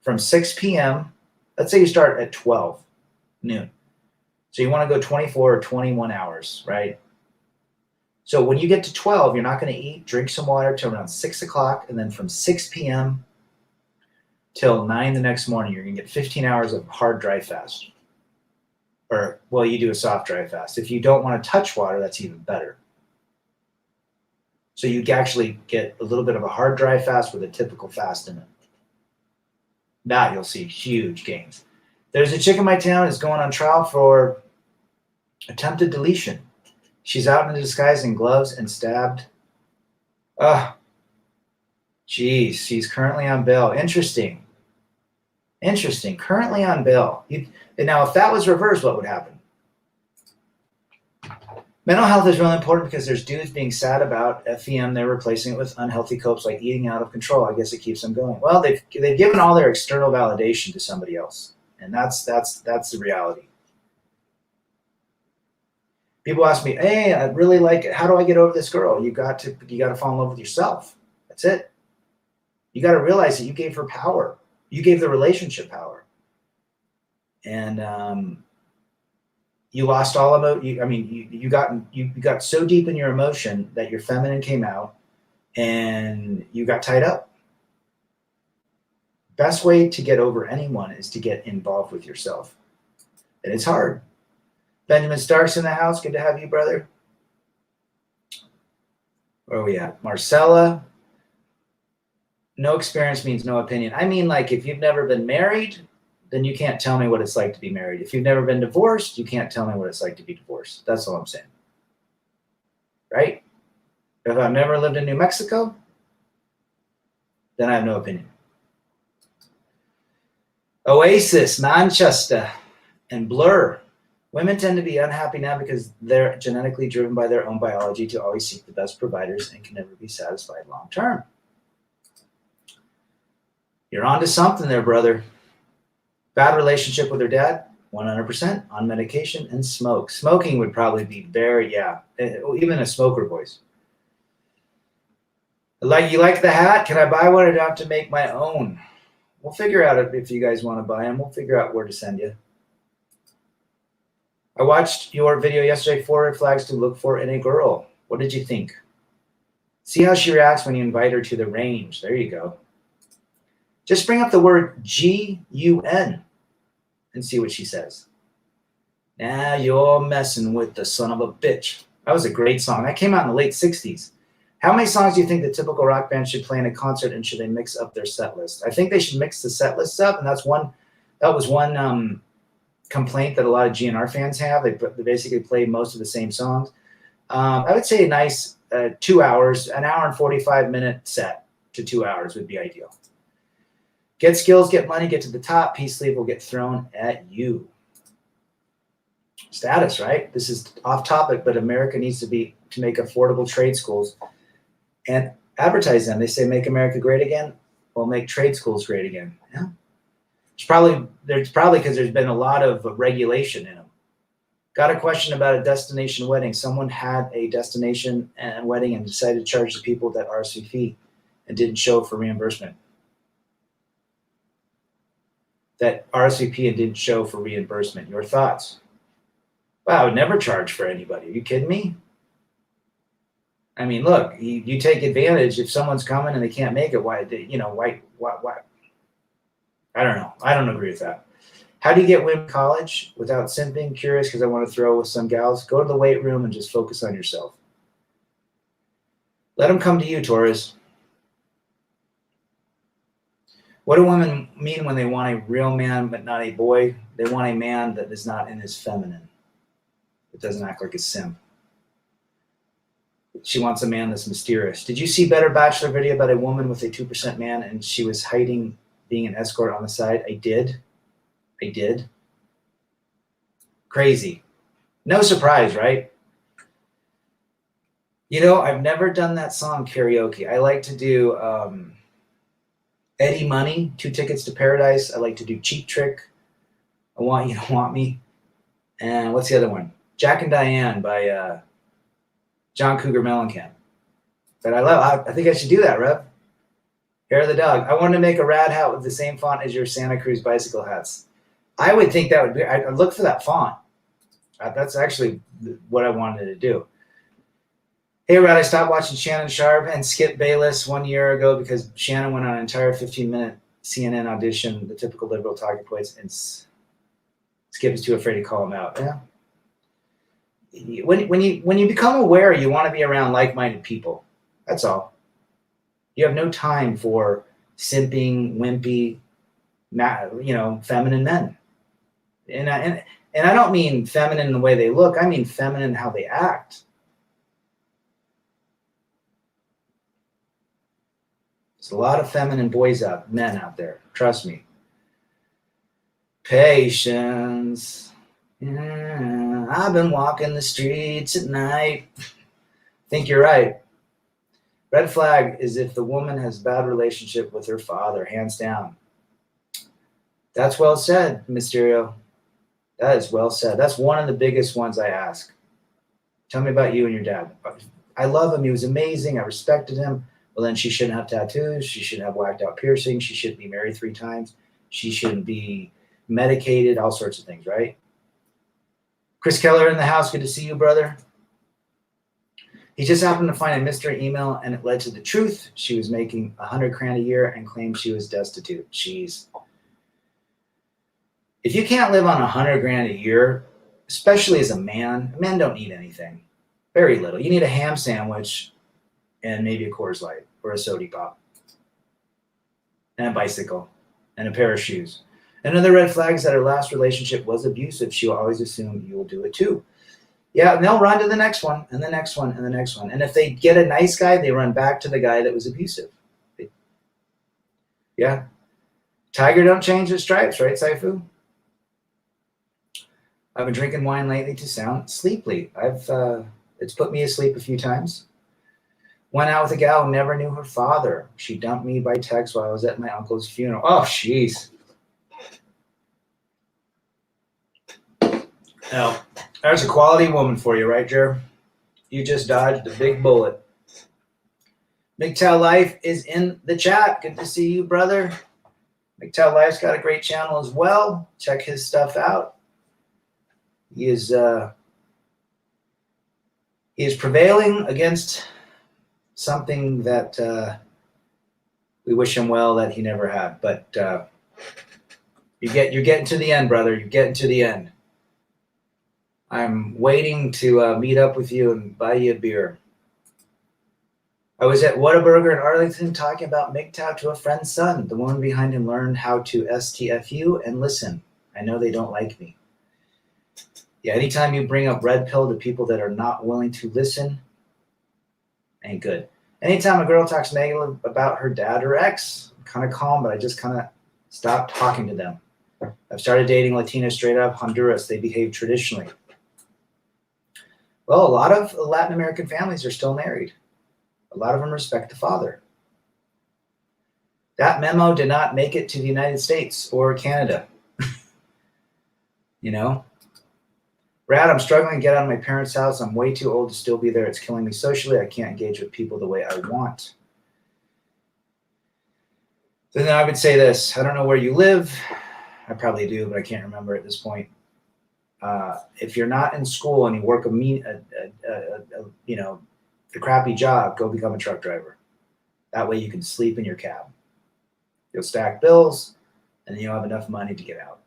from 6 p.m., let's say you start at 12 noon. So you want to go 24 or 21 hours, right? So when you get to 12, you're not going to eat, drink some water till around 6 o'clock. And then from 6 p.m. till 9 the next morning, you're going to get 15 hours of hard dry fast. Or, well, you do a soft dry fast. If you don't want to touch water, that's even better. So you actually get a little bit of a hard dry fast with a typical fast in it. That you'll see huge gains. There's a chick in my town who's going on trial for attempted deletion. She's out in a disguise in gloves and stabbed. Geez, she's currently on bail. Interesting. Currently on bail. Now, if that was reversed, what would happen? Mental health is really important because there's dudes being sad about FEM. They're replacing it with unhealthy copes like eating out of control. I guess it keeps them going. Well, they've given all their external validation to somebody else. And that's the reality. People ask me, hey, I really like it. How do I get over this girl? You got to fall in love with yourself. That's it. You got to realize that you gave her power. You gave the relationship power. And you lost all of it. You got so deep in your emotion that your feminine came out and you got tied up. Best way to get over anyone is to get involved with yourself. And it's hard. Benjamin Stark's in the house. Good to have you, brother. Where are we at? Marcella. No experience means no opinion. I mean, like, if you've never been married, then you can't tell me what it's like to be married. If you've never been divorced, you can't tell me what it's like to be divorced. That's all I'm saying. Right? If I've never lived in New Mexico, then I have no opinion. Oasis, Manchester, and Blur. Women tend to be unhappy now because they're genetically driven by their own biology to always seek the best providers and can never be satisfied long term. You're onto something there, brother. Bad relationship with her dad, 100%, on medication, and smoke. Smoking would probably be very, even a smoker voice. Like, you like the hat? Can I buy one or do I have to make my own? We'll figure out if you guys want to buy them. We'll figure out where to send you. I watched your video yesterday, 4 red flags to look for in a girl. What did you think? See how she reacts when you invite her to the range. There you go. Just bring up the word G-U-N and see what she says. Now you're messing with the son of a bitch. That was a great song. That came out in the late 60s. How many songs do you think the typical rock band should play in a concert, and should they mix up their set list? I think they should mix the set lists up, and that was one complaint that a lot of GNR fans have. They basically play most of the same songs. I would say a nice 2 hours, an hour and 45-minute set to 2 hours would be ideal. Get skills, get money, get to the top. Peace leave will get thrown at you. Status, right? This is off topic, but America needs to make affordable trade schools and advertise them. They say make America great again. Well, make trade schools great again. Yeah. It's probably because there's been a lot of regulation in them. Got a question about a destination wedding. Someone had a destination and wedding and decided to charge the people that RSVP and didn't show for reimbursement. That RSVP and didn't show for reimbursement. Your thoughts? Wow, I would never charge for anybody. Are you kidding me? I mean, look, you take advantage if someone's coming and they can't make it. Why? I don't know. I don't agree with that. How do you get women to college without simping? Curious because I want to throw with some gals. Go to the weight room and just focus on yourself. Let them come to you, Taurus. What do women mean when they want a real man but not a boy? They want a man that is not in his feminine. It doesn't act like a simp. She wants a man that's mysterious. Did you see Better Bachelor video about a woman with a 2% man and she was hiding being an escort on the side? I did. Crazy. No surprise, right? You know, I've never done that song karaoke. I like to do Eddie Money, 2 Tickets to Paradise. I like to do Cheap Trick, I Want You to Want Me. And what's the other one? Jack and Diane by John Cougar Mellencamp. But I think I should do that, Rev. Hair of the Dog. I wanted to make a rad hat with the same font as your Santa Cruz bicycle hats. I would think that would be, I'd look for that font. That's actually what I wanted to do. Hey, Rad, I stopped watching Shannon Sharp and Skip Bayless 1 year ago because Shannon went on an entire 15-minute CNN audition, the typical liberal talking points, and Skip is too afraid to call him out. Yeah. When you become aware, you want to be around like-minded people. That's all. You have no time for simping, wimpy, feminine men. And I don't mean feminine in the way they look. I mean feminine how they act. There's a lot of feminine men out there. Trust me. Patience. Yeah, I've been walking the streets at night. Think you're right. Red flag is if the woman has bad relationship with her father, hands down. That's well said, Mysterio. That is well said. That's one of the biggest ones I ask. Tell me about you and your dad. I love him. He was amazing. I respected him. Well, then she shouldn't have tattoos. She shouldn't have whacked out piercings. She shouldn't be married 3 times. She shouldn't be medicated, all sorts of things, right? Chris Keller in the house. Good to see you, brother. He just happened to find a mystery email, and it led to the truth. She was making $100,000 a year and claimed she was destitute. Jeez. If you can't live on 100 grand a year, especially as a man, men don't need anything. Very little. You need a ham sandwich and maybe a Coors Light or a soda pop and a bicycle and a pair of shoes. Another red flag is that her last relationship was abusive. She'll always assume you will do it too. Yeah, and they'll run to the next one and the next one and the next one. And if they get a nice guy, they run back to the guy that was abusive. Yeah. Tiger don't change his stripes, right, Saifu? I've been drinking wine lately to sound sleepy. It's put me asleep a few times. Went out with a gal who never knew her father. She dumped me by text while I was at my uncle's funeral. Oh, jeez. Now, there's a quality woman for you, right, Jer? You just dodged a big bullet. MGTOW Life is in the chat. Good to see you, brother. MGTOW Life's got a great channel as well. Check his stuff out. He is prevailing against something that we wish him well that he never had. But you're getting to the end, brother. You're getting to the end. I'm waiting to meet up with you and buy you a beer. I was at Whataburger in Arlington talking about MGTOW to a friend's son. The woman behind him learned how to STFU and listen. I know they don't like me. Yeah, anytime you bring up red pill to people that are not willing to listen, ain't good. Anytime a girl talks negative about her dad or ex, I'm kind of calm, but I just kind of stop talking to them. I've started dating Latinas straight out of Honduras. They behave traditionally. Well, a lot of Latin American families are still married. A lot of them respect the father. That memo did not make it to the United States or Canada. You know? Brad, I'm struggling to get out of my parents' house. I'm way too old to still be there. It's killing me socially. I can't engage with people the way I want. So then I would say this. I don't know where you live. I probably do, but I can't remember at this point. If you're not in school and you work a crappy job, go become a truck driver. That way you can sleep in your cab. You'll stack bills, and then you'll have enough money to get out.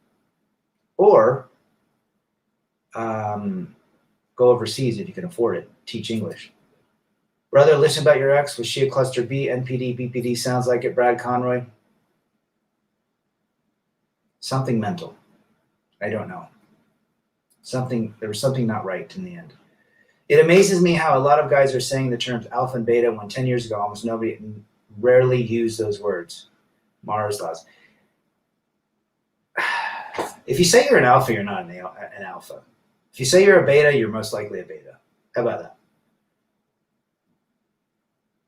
Or go overseas if you can afford it. Teach English. Brother, listen about your ex. Was she a cluster B, NPD, BPD? Sounds like it, Brad Conroy. Something mental. I don't know. There was something not right in the end. It amazes me how a lot of guys are saying the terms alpha and beta when 10 years ago almost nobody rarely used those words. Mars laws. If you say you're an alpha, you're not an alpha. If you say you're a beta, you're most likely a beta. How about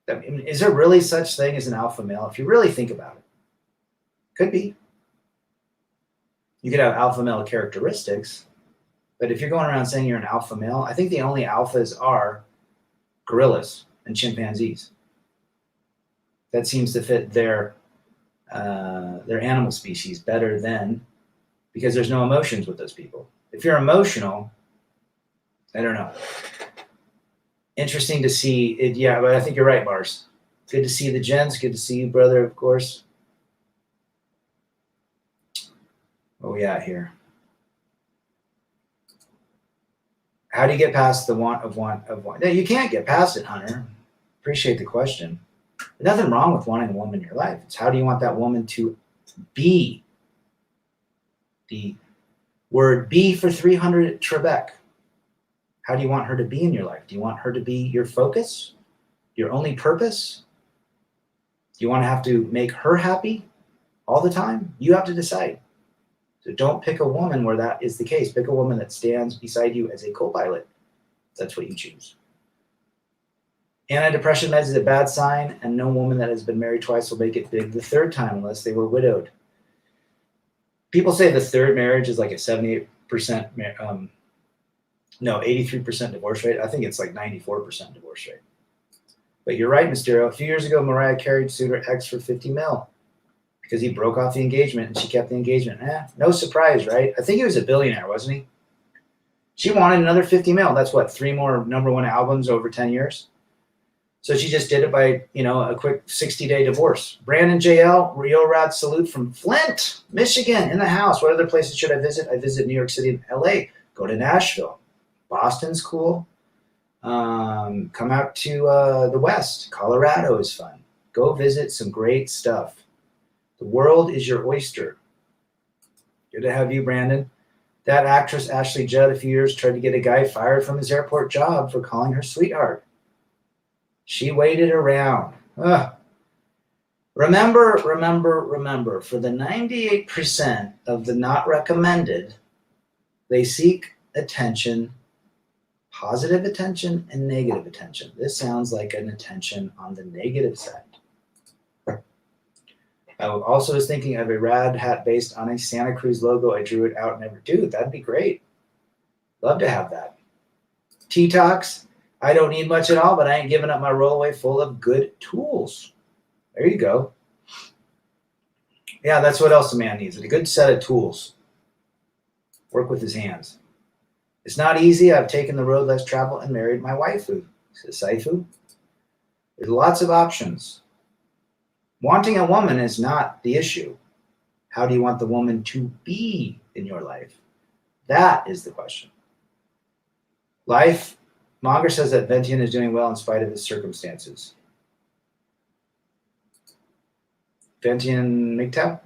that? I mean, is there really such thing as an alpha male? If you really think about it, could be. You could have alpha male characteristics, but if you're going around saying you're an alpha male, I think the only alphas are gorillas and chimpanzees. That seems to fit their animal species better than, because there's no emotions with those people. If you're emotional, I don't know. Interesting to see it. Yeah, but I think you're right, Mars. Good to see the gents. Good to see you, brother, of course. What we at here? How do you get past the want of want? No, you can't get past it, Hunter. Appreciate the question. There's nothing wrong with wanting a woman in your life. It's how do you want that woman to be? The word B for 300 Trebek. How do you want her to be in your life? Do you want her to be your focus? Your only purpose? Do you want to have to make her happy all the time? You have to decide. So don't pick a woman where that is the case. Pick a woman that stands beside you as a co-pilot. That's what you choose. Antidepressant meds is a bad sign, and no woman that has been married twice will make it big the third time unless they were widowed. People say the third marriage is like a 78%, 83% divorce rate. I think it's like 94% divorce rate. But you're right, Mysterio. A few years ago, Mariah Carey sued her ex for $50 million because he broke off the engagement and she kept the engagement. No surprise, right? I think he was a billionaire, wasn't he? She wanted another $50 million. That's what, 3 more #1 albums over 10 years? So she just did it by, a quick 60-day divorce. Brandon JL, Rio Rad salute from Flint, Michigan, in the house. What other places should I visit? I visit New York City and LA. Go to Nashville. Boston's cool. Come out to the West. Colorado is fun. Go visit some great stuff. The world is your oyster. Good to have you, Brandon. That actress, Ashley Judd, a few years tried to get a guy fired from his airport job for calling her sweetheart. She waited around. Ugh. Remember, for the 98% of the not recommended, they seek attention, positive attention and negative attention. This sounds like an attention on the negative side. I also was thinking of a rad hat based on a Santa Cruz logo. I drew it out and never do. That'd be great. Love to have that. T-Tox. I don't need much at all, but I ain't giving up my rollaway full of good tools. There you go. Yeah, that's what else a man needs. A good set of tools. Work with his hands. It's not easy. I've taken the road less traveled and married my waifu. Says Saifu. There's lots of options. Wanting a woman is not the issue. How do you want the woman to be in your life? That is the question. Life, Monger says that Ventian is doing well in spite of his circumstances. Ventian MGTOW?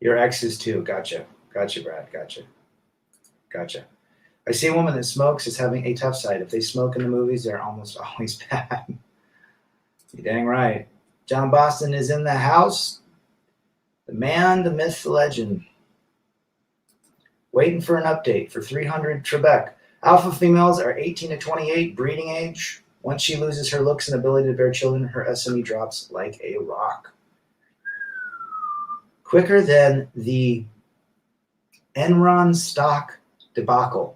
Your exes too. Gotcha. Gotcha, Brad. Gotcha. I see a woman that smokes as having a tough side. If they smoke in the movies, they're almost always bad. You're dang right. John Boston is in the house. The man, the myth, the legend. Waiting for an update for 300 Trebek. Alpha females are 18 to 28, breeding age. Once she loses her looks and ability to bear children, her SME drops like a rock. Quicker than the Enron stock debacle.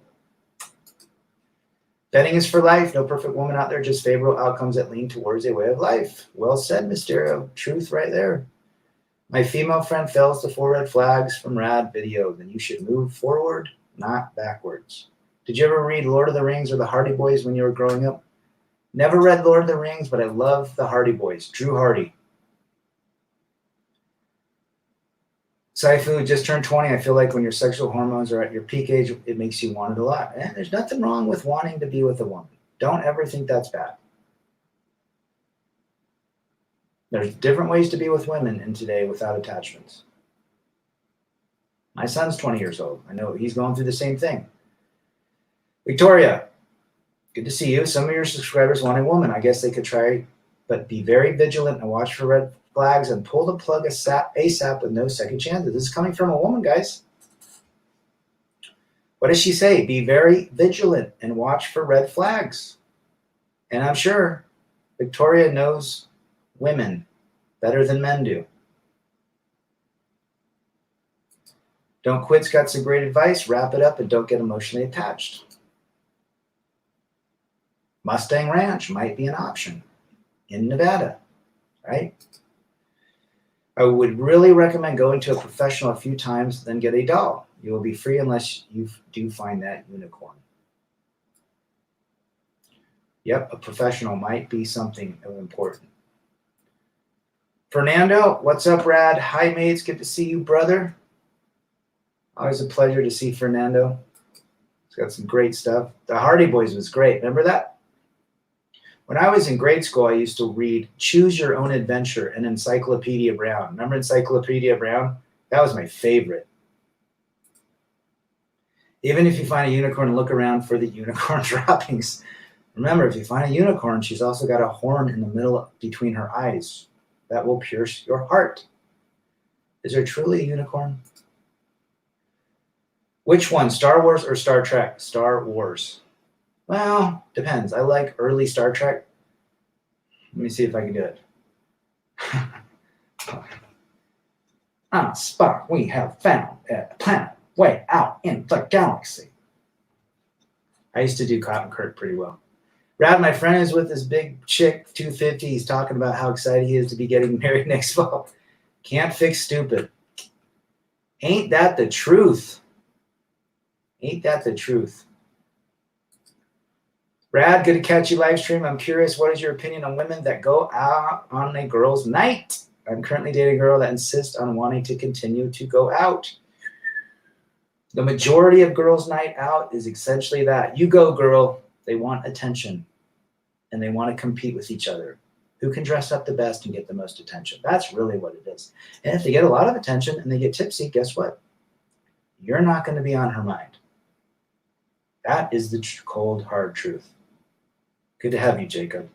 Betting is for life. No perfect woman out there, just favorable outcomes that lean towards a way of life. Well said, Mysterio. Truth right there. My female friend fails the 4 red flags from Rad video. Then you should move forward, not backwards. Did you ever read Lord of the Rings or the Hardy Boys when you were growing up? Never read Lord of the Rings, but I love the Hardy Boys. Drew Hardy. Saifu just turned 20. I feel like when your sexual hormones are at your peak age, it makes you want it a lot. And there's nothing wrong with wanting to be with a woman. Don't ever think that's bad. There's different ways to be with women in today without attachments. My son's 20 years old. I know he's going through the same thing. Victoria, good to see you. Some of your subscribers want a woman. I guess they could try, but be very vigilant and watch for red flags and pull the plug ASAP with no second chances. This is coming from a woman, guys. What does she say? Be very vigilant and watch for red flags. And I'm sure Victoria knows women better than men do. Don't quit's got some great advice. Wrap it up and don't get emotionally attached. Mustang Ranch might be an option in Nevada, right? I would really recommend going to a professional a few times, then get a doll. You will be free unless you do find that unicorn. Yep, a professional might be something important. Fernando, what's up, Rad? Hi, mates. Good to see you, brother. Always a pleasure to see Fernando. He's got some great stuff. The Hardy Boys was great. Remember that? When I was in grade school, I used to read Choose Your Own Adventure and Encyclopedia Brown. Remember Encyclopedia Brown? That was my favorite. Even if you find a unicorn, look around for the unicorn droppings. Remember, if you find a unicorn, she's also got a horn in the middle between her eyes. That will pierce your heart. Is there truly a unicorn? Which one, Star Wars or Star Trek? Star Wars. Well, depends. I like early Star Trek. Let me see if I can do it. Spock, we have found a planet way out in the galaxy. I used to do Cotton Kirk pretty well. Rad, my friend is with this big chick, 250. He's talking about how excited he is to be getting married next fall. Can't fix stupid. Ain't that the truth? Ain't that the truth? Rad, good to catch you live stream. I'm curious, what is your opinion on women that go out on a girl's night? I'm currently dating a girl that insists on wanting to continue to go out. The majority of girls' night out is essentially that. You go, girl. They want attention, and they want to compete with each other. Who can dress up the best and get the most attention? That's really what it is. And if they get a lot of attention and they get tipsy, guess what? You're not going to be on her mind. That is the cold, hard truth. Good to have you, Jacob.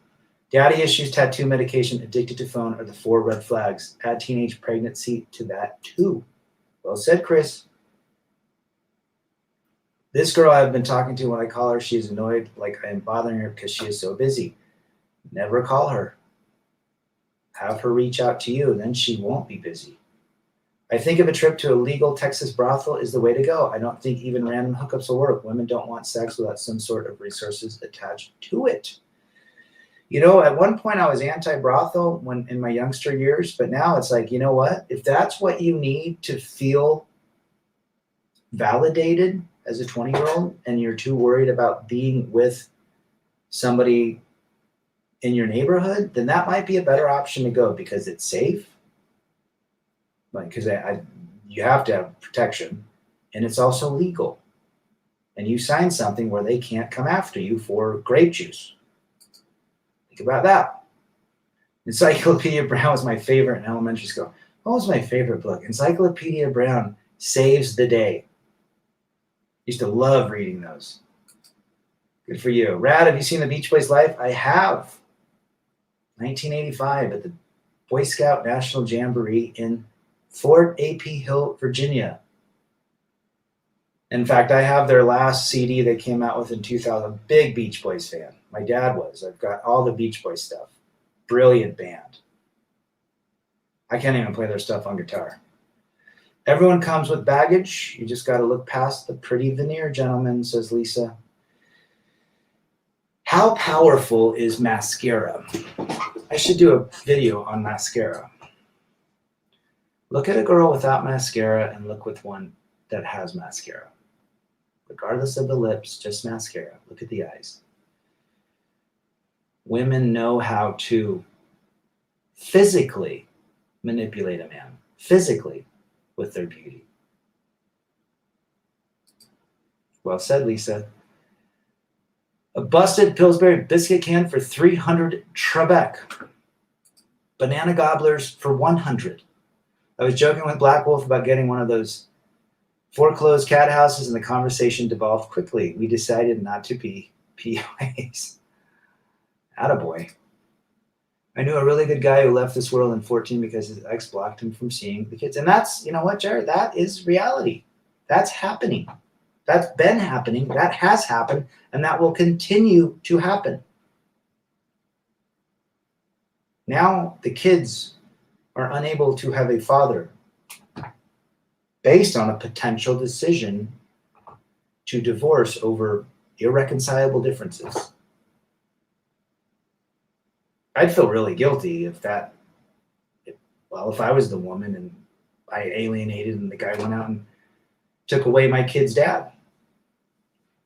Daddy issues, tattoo, medication, addicted to phone are the 4 red flags. Add teenage pregnancy to that too. Well said, Chris. This girl I've been talking to, when I call her, she is annoyed like I am bothering her because she is so busy. Never call her. Have her reach out to you, then she won't be busy. I think of a trip to a legal Texas brothel is the way to go. I don't think even random hookups will work. Women don't want sex without some sort of resources attached to it. You know, at one point I was anti-brothel when in my youngster years, but now it's like, you know what? If that's what you need to feel validated as a 20-year-old and you're too worried about being with somebody in your neighborhood, then that might be a better option to go because it's safe. Like, because you have to have protection, and it's also legal. And you sign something where they can't come after you for grape juice. Think about that. Encyclopedia Brown was my favorite in elementary school. What was my favorite book? Encyclopedia Brown saves the day. Used to love reading those. Good for you. Rad, have you seen the Beach Boys live? I have. 1985 at the Boy Scout National Jamboree in Fort A.P. Hill, Virginia. In fact, I have their last CD they came out with in 2000. Big Beach Boys fan. My dad was. I've got all the Beach Boys stuff. Brilliant band. I can't even play their stuff on guitar. Everyone comes with baggage. You just got to look past the pretty veneer, gentlemen, says Lisa. How powerful is mascara? I should do a video on mascara. Look at a girl without mascara and look with one that has mascara. Regardless of the lips, just mascara. Look at the eyes. Women know how to physically manipulate a man, physically, with their beauty. Well said, Lisa. A busted Pillsbury biscuit can for 300 Trebek. Banana gobblers for 100. I was joking with Black Wolf about getting one of those foreclosed cat houses, and the conversation devolved quickly. We decided not to be POAs. Attaboy. I knew a really good guy who left this world in 14 because his ex blocked him from seeing the kids. And that's, you know what, Jared? That is reality. That's happening. That's been happening. That has happened. And that will continue to happen. Now the kids are unable to have a father based on a potential decision to divorce over irreconcilable differences. I'd feel really guilty if I was the woman and I alienated and the guy went out and took away my kid's dad.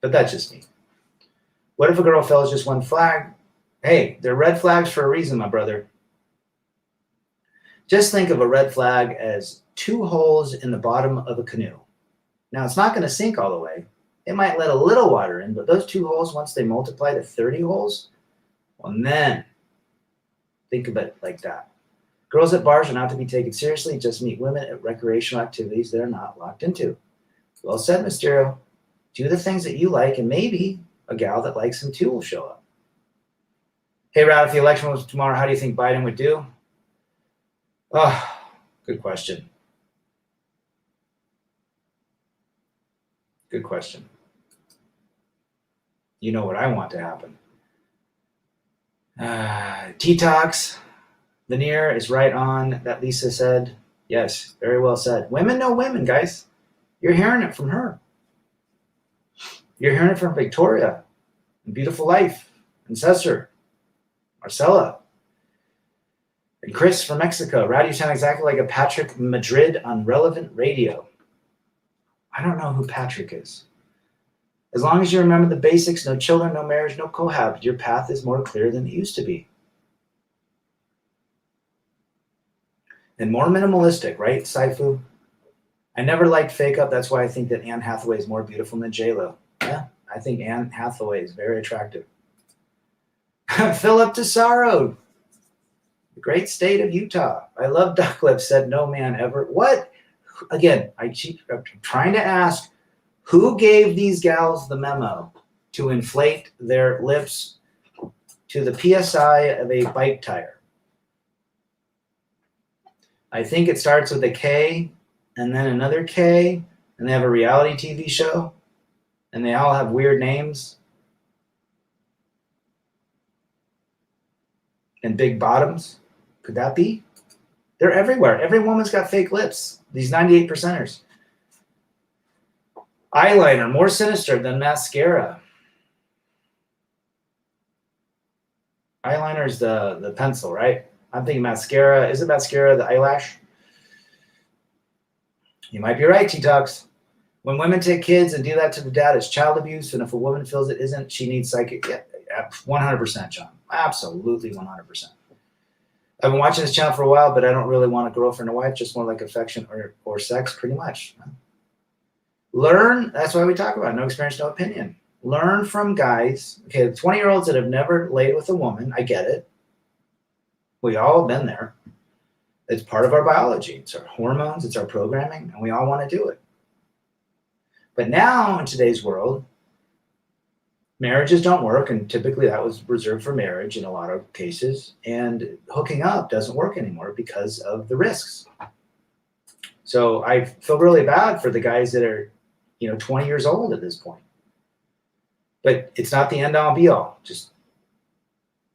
But that's just me. What if a girl fells just one flag? Hey, they're red flags for a reason, my brother. Just think of a red flag as 2 holes in the bottom of a canoe. Now, it's not going to sink all the way. It might let a little water in, but those 2 holes, once they multiply to 30 holes, well, then think of it like that. Girls at bars are not to be taken seriously. Just meet women at recreational activities that are not locked into. Well said, Mysterio. Do the things that you like, and maybe a gal that likes them too will show up. Hey, Rad, if the election was tomorrow, how do you think Biden would do? Oh, good question. Good question. You know what I want to happen. Detox. Veneer is right on, that Lisa said. Yes, very well said. Women know women, guys. You're hearing it from her. You're hearing it from Victoria, and Beautiful Life, and Cesar, Marcella, and Chris from Mexico. Rad, you sound exactly like a Patrick Madrid on Relevant Radio. I don't know who Patrick is. As long as you remember the basics, no children, no marriage, no cohabit, your path is more clear than it used to be. And more minimalistic, right, Saifu? I never liked Fake Up. That's why I think that Anne Hathaway is more beautiful than J-Lo. Yeah, I think Anne Hathaway is very attractive. Philip Tesaro, the great state of Utah. I love duck lips, said no man ever. What? Again, I'm trying to ask, who gave these gals the memo to inflate their lips to the PSI of a bike tire? I think it starts with a K and then another K, and they have a reality TV show, and they all have weird names and big bottoms. Could that be? They're everywhere. Every woman's got fake lips. These 98 percenters. Eyeliner, more sinister than mascara. Eyeliner is the pencil, right? I'm thinking mascara. Isn't mascara the eyelash? You might be right, T-Tux. When women take kids and do that to the dad, it's child abuse. And if a woman feels it isn't, she needs psychic. Yeah, 100%, John. Absolutely 100%. I've been watching this channel for a while, but I don't really want a girlfriend or wife, just more like affection or sex, pretty much. Learn. That's why we talk about it. No experience, no opinion. Learn from guys. Okay, 20-year-olds that have never laid with a woman. I get it. We all have been there. It's part of our biology. It's our hormones. It's our programming, and we all want to do it. But now in today's world, marriages don't work, and typically that was reserved for marriage in a lot of cases, and hooking up doesn't work anymore because of the risks. So I feel really bad for the guys that are, 20 years old at this point. But it's not the end all be all. Just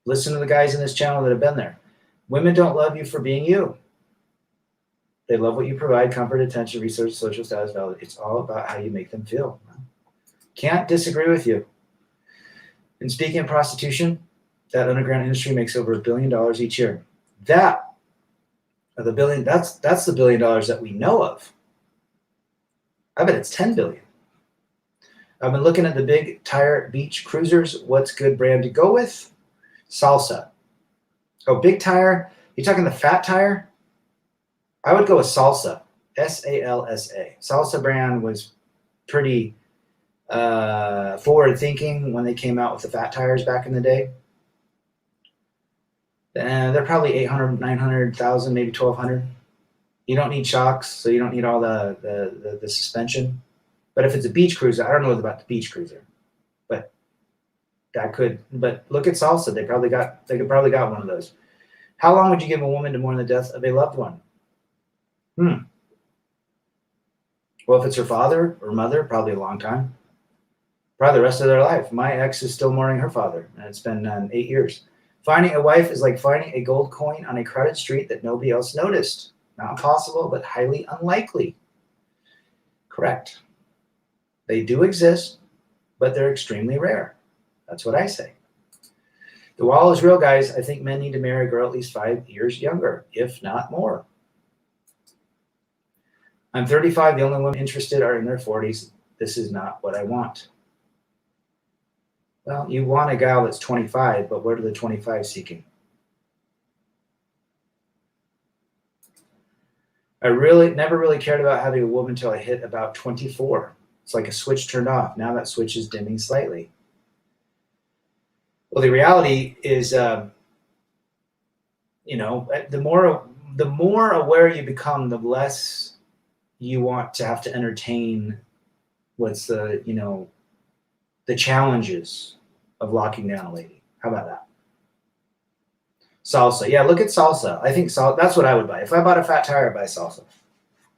listen to the guys in this channel that have been there. Women don't love you for being you. They love what you provide: comfort, attention, resources, social status, value. It's all about how you make them feel. Can't disagree with you. And speaking of prostitution, that underground industry makes over $1 billion each year. That's the $1 billion that we know of. I bet it's 10 billion. I've been looking at the big tire beach cruisers. What's good brand to go with? Salsa. Oh, big tire. You talking the fat tire? I would go with Salsa. S-A-L-S-A. Salsa brand was pretty forward thinking when they came out with the fat tires back in the day. And they're probably 800, 900,000, maybe 1,200. You don't need shocks, so you don't need all the suspension. But if it's a beach cruiser, I don't know about the beach cruiser, but But look at Salsa. They could probably got one of those. How long would you give a woman to mourn the death of a loved one? Well, if it's her father or mother, probably a long time. Probably the rest of their life. My ex is still mourning her father, and it's been 8 years. Finding a wife is like finding a gold coin on a crowded street that nobody else noticed. Not possible, but highly unlikely. Correct. They do exist, but they're extremely rare. That's what I say. The wall is real, guys. I think men need to marry a girl at least 5 years younger, if not more. I'm 35. The only women interested are in their 40s. This is not what I want. Well, you want a gal that's 25, but what are the 25 seeking? I never really cared about having a woman until I hit about 24. It's like a switch turned off. Now that switch is dimming slightly. Well, the reality is, the more aware you become, the less you want to have to entertain the challenges of locking down a lady. How about that? Salsa. Yeah, look at Salsa. I think that's what I would buy. If I bought a fat tire, I'd buy Salsa.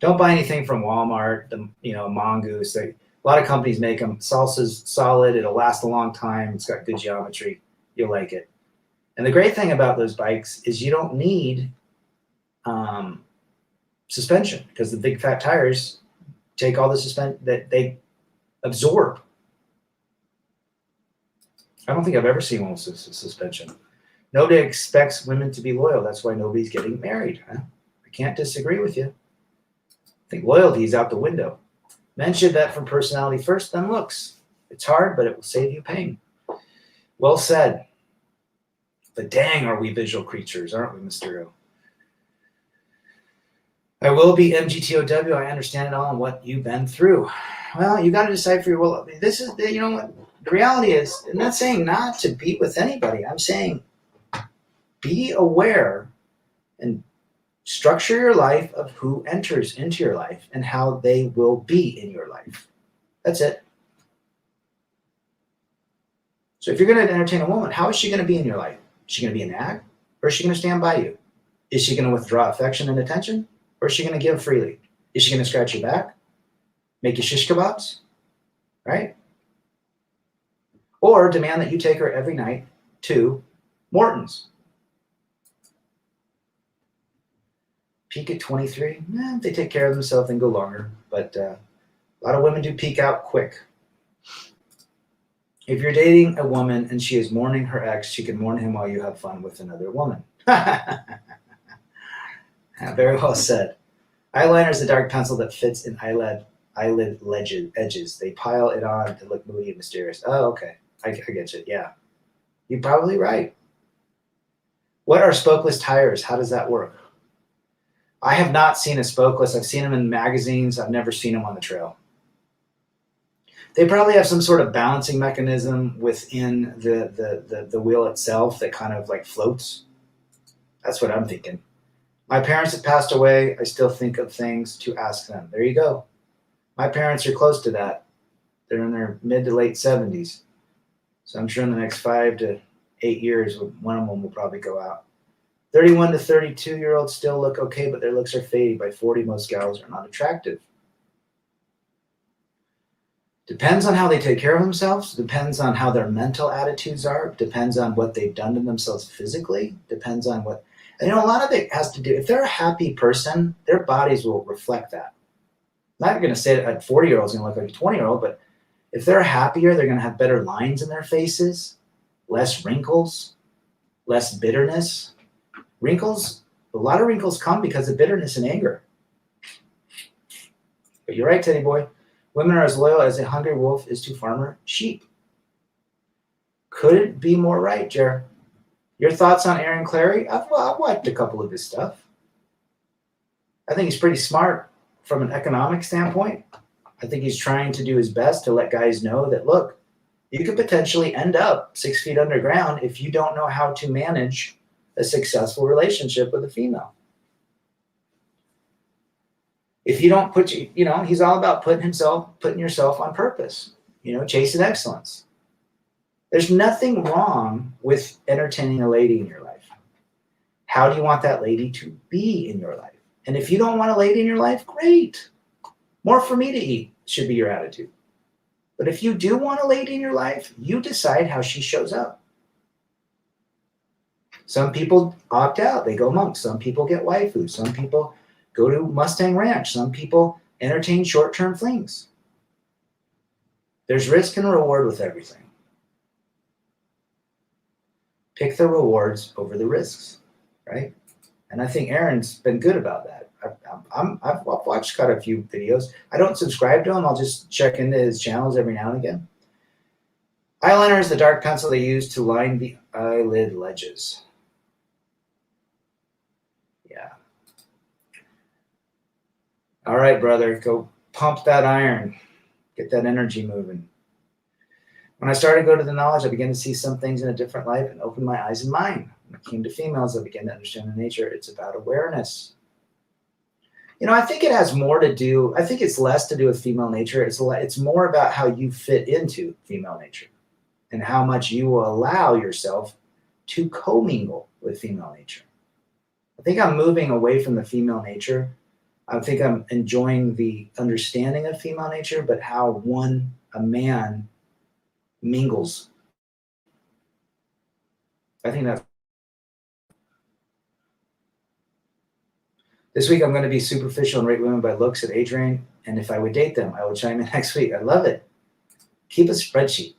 Don't buy anything from Walmart, Mongoose. A lot of companies make them. Salsa's solid. It'll last a long time. It's got good geometry. You'll like it. And the great thing about those bikes is you don't need suspension, because the big fat tires take all the suspension that they absorb. I don't think I've ever seen one with suspension. Nobody expects women to be loyal. That's why nobody's getting married. Huh? I can't disagree with you. I think loyalty is out the window. Men should vet from personality first, then looks. It's hard, but it will save you pain. Well said. But dang, are we visual creatures, aren't we, Mysterio? I will be MGTOW. I understand it all and what you've been through. Well, you got to decide for your will. This is, you know what? The reality is, I'm not saying not to be with anybody. I'm saying be aware and structure your life of who enters into your life and how they will be in your life. That's it. So if you're going to entertain a woman, how is she going to be in your life? Is she going to be a nag, or is she going to stand by you? Is she going to withdraw affection and attention, or is she going to give freely? Is she going to scratch your back, make you shish kebabs, right? Or demand that you take her every night to Morton's? Peak at 23. If they take care of themselves, then go longer. But a lot of women do peak out quick. If you're dating a woman and she is mourning her ex, she can mourn him while you have fun with another woman. Very well said. Eyeliner is a dark pencil that fits in eyelid edges. They pile it on to look moody and mysterious. Oh, okay. I get you. Yeah. You're probably right. What are spokeless tires? How does that work? I have not seen a spokeless. I've seen them in magazines. I've never seen them on the trail. They probably have some sort of balancing mechanism within the wheel itself that kind of like floats. That's what I'm thinking. My parents have passed away. I still think of things to ask them. There you go. My parents are close to that. They're in their mid to late 70s. So I'm sure in the next 5 to 8 years, one of them will probably go out. 31 to 32-year-olds still look okay, but their looks are fading. By 40, most gals are not attractive. Depends on how they take care of themselves. Depends on how their mental attitudes are. Depends on what they've done to themselves physically. Depends on what, a lot of it has to do, if they're a happy person, their bodies will reflect that. I'm not going to say that a 40-year-old is going to look like a 20-year-old, but if they're happier, they're going to have better lines in their faces, less wrinkles, less bitterness. Wrinkles, a lot of wrinkles come because of bitterness and anger. But you're right, Teddy boy. Women are as loyal as a hungry wolf is to farmer sheep. Couldn't be more right, Jer. Your thoughts on Aaron Clarey? I've watched a couple of his stuff. I think he's pretty smart from an economic standpoint. I think he's trying to do his best to let guys know that, look, you could potentially end up 6 feet underground if you don't know how to manage a successful relationship with a female. If you don't put, he's all about putting yourself on purpose, chasing excellence. There's nothing wrong with entertaining a lady in your life. How do you want that lady to be in your life? And if you don't want a lady in your life, great. More for me to eat should be your attitude. But if you do want a lady in your life, you decide how she shows up. Some people opt out. They go monk. Some people get waifu. Some people go to Mustang Ranch. Some people entertain short-term flings. There's risk and reward with everything. Pick the rewards over the risks, right? And I think Aaron's been good about that. I've watched quite a few videos. I don't subscribe to him. I'll just check into his channels every now and again. Eyeliner is the dark pencil they use to line the eyelid ledges. Yeah. All right, brother, go pump that iron. Get that energy moving. When I started to go to the knowledge, I began to see some things in a different light and open my eyes and mind. When it came to females, I began to understand the nature. It's about awareness. I think it has more to do, I think it's less to do with female nature. It's more about how you fit into female nature and how much you will allow yourself to commingle with female nature. I think I'm moving away from the female nature. I think I'm enjoying the understanding of female nature, but how a man mingles. I think that's. This week I'm going to be superficial and rate women by looks at age range, and if I would date them, I will chime in next week. I love it. Keep a spreadsheet.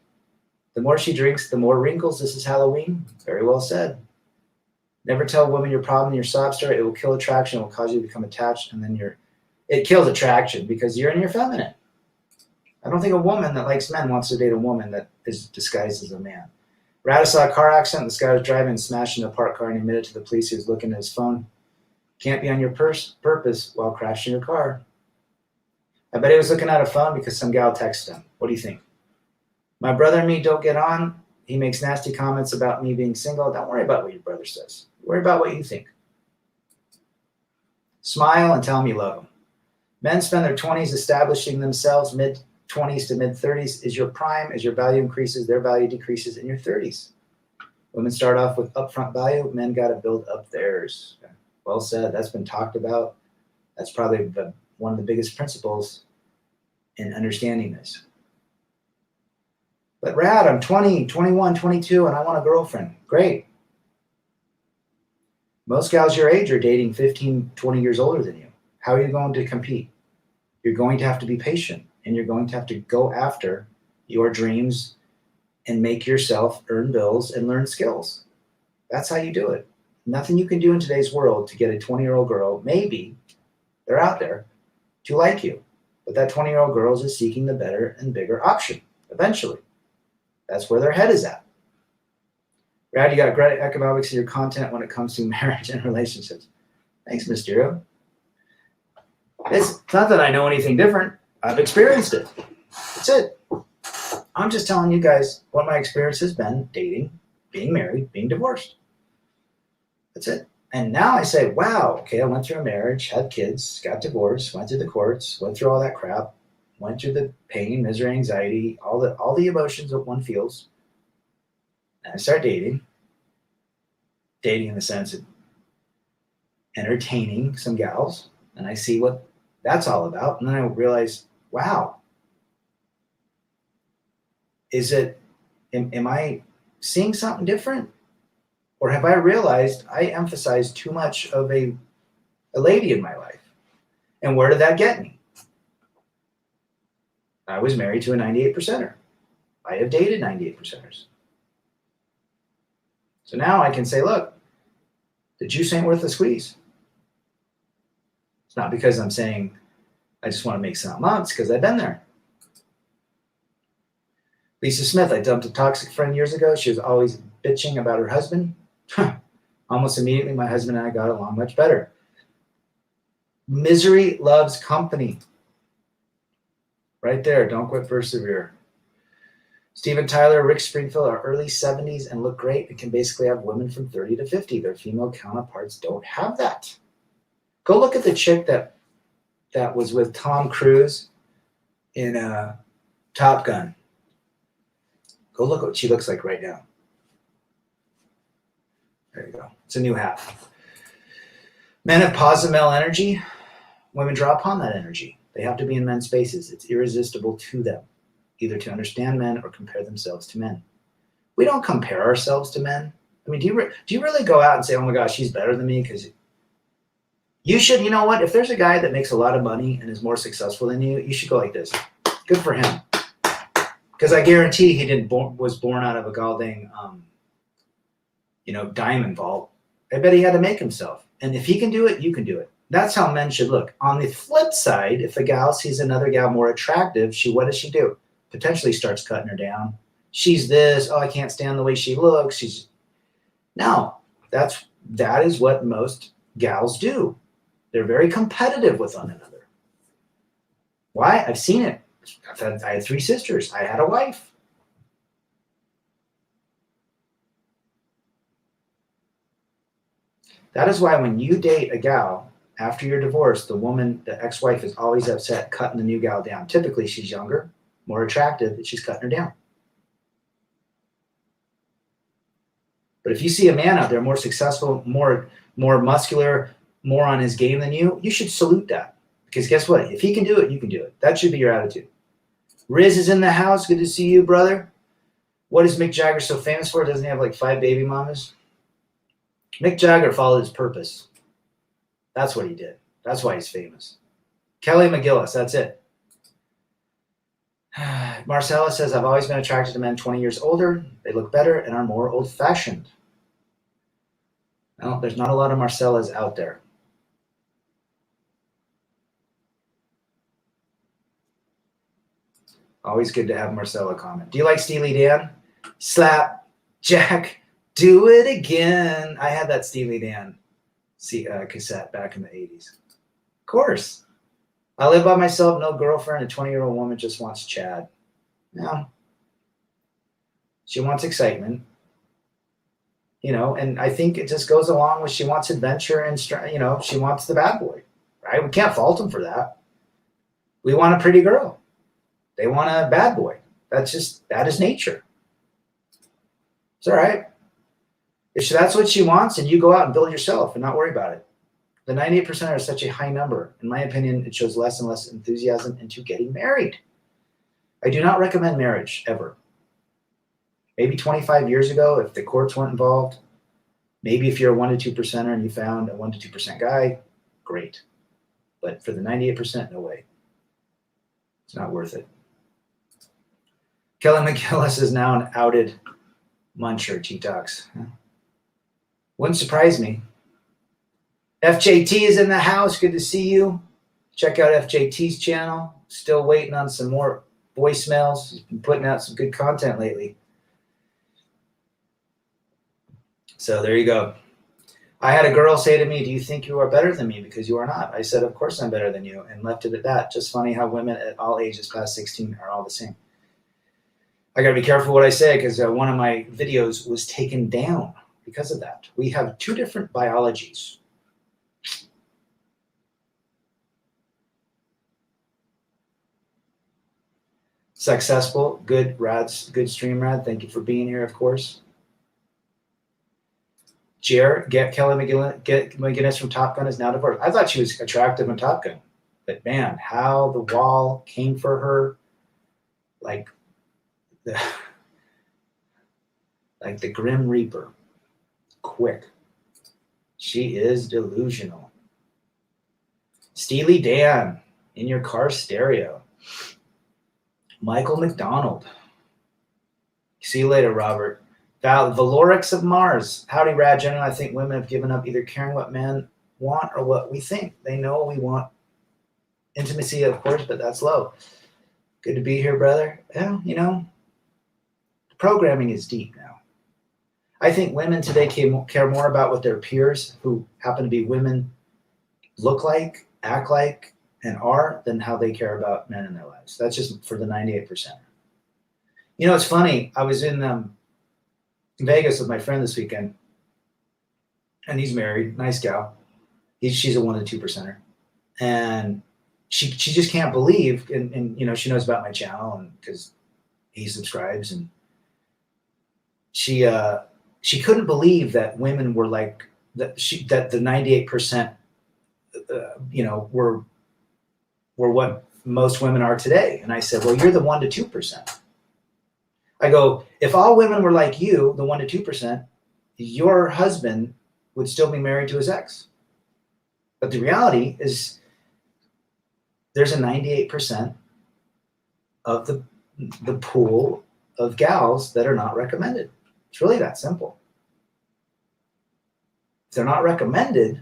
The more she drinks, the more wrinkles. This is Halloween. Very well said. Never tell a woman your problem, your sob story. It will kill attraction. It will cause you to become attached, and then it kills attraction because you're in your feminine. I don't think a woman that likes men wants to date a woman that is disguised as a man. Rad saw a car accident. This guy was driving and smashed into a parked car and admitted to the police he was looking at his phone. Can't be on your purpose while crashing your car. I bet he was looking at a phone because some gal texted him. What do you think? My brother and me don't get on. He makes nasty comments about me being single. Don't worry about what your brother says. Worry about what you think. Smile and tell him you love him. Men spend their 20s establishing themselves. Mid-20s to mid-30s is your prime. As your value increases, their value decreases in your 30s. Women start off with upfront value. Men got to build up theirs. Well said. That's been talked about. That's probably one of the biggest principles in understanding this. But Rad, I'm 20, 21, 22, and I want a girlfriend. Great. Most gals your age are dating 15, 20 years older than you. How are you going to compete? You're going to have to be patient, and you're going to have to go after your dreams and make yourself earn bills and learn skills. That's how you do it. Nothing you can do in today's world to get a 20-year-old girl, maybe they're out there, to like you. But that 20-year-old girl is just seeking the better and bigger option eventually. That's where their head is at. Brad, you got great economics in your content when it comes to marriage and relationships. Thanks, Mysterio. It's not that I know anything different. I've experienced it. That's it. I'm just telling you guys what my experience has been dating, being married, being divorced. That's it. And now I say, wow, okay, I went through a marriage, had kids, got divorced, went through the courts, went through all that crap, went through the pain, misery, anxiety, all the emotions that one feels. And I start dating in the sense of entertaining some gals, and I see what that's all about. And then I realize, wow, am I seeing something different? Or have I realized I emphasize too much of a lady in my life? And where did that get me? I was married to a 98%er. I have dated 98%ers. So now I can say, look, the juice ain't worth the squeeze. It's not because I'm saying I just want to make something up. It's because I've been there. Lisa Smith, I dumped a toxic friend years ago. She was always bitching about her husband. Almost immediately, my husband and I got along much better. Misery loves company. Right there. Don't quit, persevere. Steven Tyler, Rick Springfield are early 70s and look great and can basically have women from 30 to 50. Their female counterparts don't have that. Go look at the chick that was with Tom Cruise in Top Gun. Go look what she looks like right now. There you go. It's a new hat. Men have positive male energy. Women draw upon that energy. They have to be in men's spaces. It's irresistible to them, either to understand men or compare themselves to men. We don't compare ourselves to men. I mean, do you really go out and say, oh my gosh, she's better than me? Because you should, you know what? If there's a guy that makes a lot of money and is more successful than you, you should go like this. Good for him. Because I guarantee he was born out of a galding, diamond vault. I bet he had to make himself. And if he can do it, you can do it. That's how men should look. On the flip side, if a gal sees another gal more attractive, what does she do? Potentially starts cutting her down. She's this. Oh, I can't stand the way she looks. No, that is what most gals do. They're very competitive with one another. Why? I've seen it. I had 3 sisters. I had a wife. That is why when you date a gal after you're divorced, the ex-wife is always upset, cutting the new gal down. Typically, she's younger, more attractive, and she's cutting her down. But if you see a man out there more successful, more muscular, more on his game than you, you should salute that. Because guess what? If he can do it, you can do it. That should be your attitude. Riz is in the house. Good to see you, brother. What is Mick Jagger so famous for? Doesn't he have like 5 baby mamas? Mick Jagger followed his purpose. That's what he did. That's why he's famous. Kelly McGillis, that's it. Marcella says, I've always been attracted to men 20 years older. They look better and are more old-fashioned. No, there's not a lot of Marcellas out there. Always good to have Marcella comment. Do you like Steely Dan? Slap, Jack, do it again. I had that Steely Dan cassette back in the 80s. Of course. I live by myself, no girlfriend. A 20-year-old woman just wants Chad. No. She wants excitement. And I think it just goes along with she wants adventure and, she wants the bad boy, right? We can't fault them for that. We want a pretty girl. They want a bad boy. That is nature. It's all right. If that's what she wants, and you go out and build yourself and not worry about it. The 98% are such a high number. In my opinion, it shows less and less enthusiasm into getting married. I do not recommend marriage ever. Maybe 25 years ago, if the courts weren't involved, maybe if you're a 1 to 2%er and you found a 1 to 2% guy, great. But for the 98%, no way. It's not worth it. Kelly McGillis is now an outed muncher, T-Talks. Wouldn't surprise me. FJT is in the house. Good to see you. Check out FJT's channel. Still waiting on some more voicemails. He's been putting out some good content lately. So there you go. I had a girl say to me, do you think you are better than me? Because you are not. I said, of course I'm better than you, and left it at that. Just funny how women at all ages past 16 are all the same. I got to be careful what I say because one of my videos was taken down because of that. We have two different biologies. Successful, good Rads, good stream, Rad. Thank you for being here, of course. Get Kelly McGinnis from Top Gun is now divorced. I thought she was attractive in Top Gun, but man, how the wall came for her, like the Grim Reaper, quick. She is delusional. Steely Dan in your car stereo. Michael McDonald. See you later, Robert. Valorix of Mars. Howdy, Rad. Generally, I think women have given up either caring what men want or what we think. They know we want intimacy, of course, but that's low. Good to be here, brother. Yeah, the programming is deep now. I think women today care more about what their peers, who happen to be women, look like, act like, and are than how they care about men in their lives. That's just for the 98%. It's funny. I was in Vegas with my friend this weekend, and he's married, nice gal. She's a 1 to 2%er, and she just can't believe, and she knows about my channel, and because he subscribes, and she couldn't believe that women were like that. That the 98%, were what most women are today. And I said, well, you're the 1 to 2%. I go, if all women were like you, the 1 to 2%, your husband would still be married to his ex. But the reality is there's a 98% of the pool of gals that are not recommended. It's really that simple. If they're not recommended,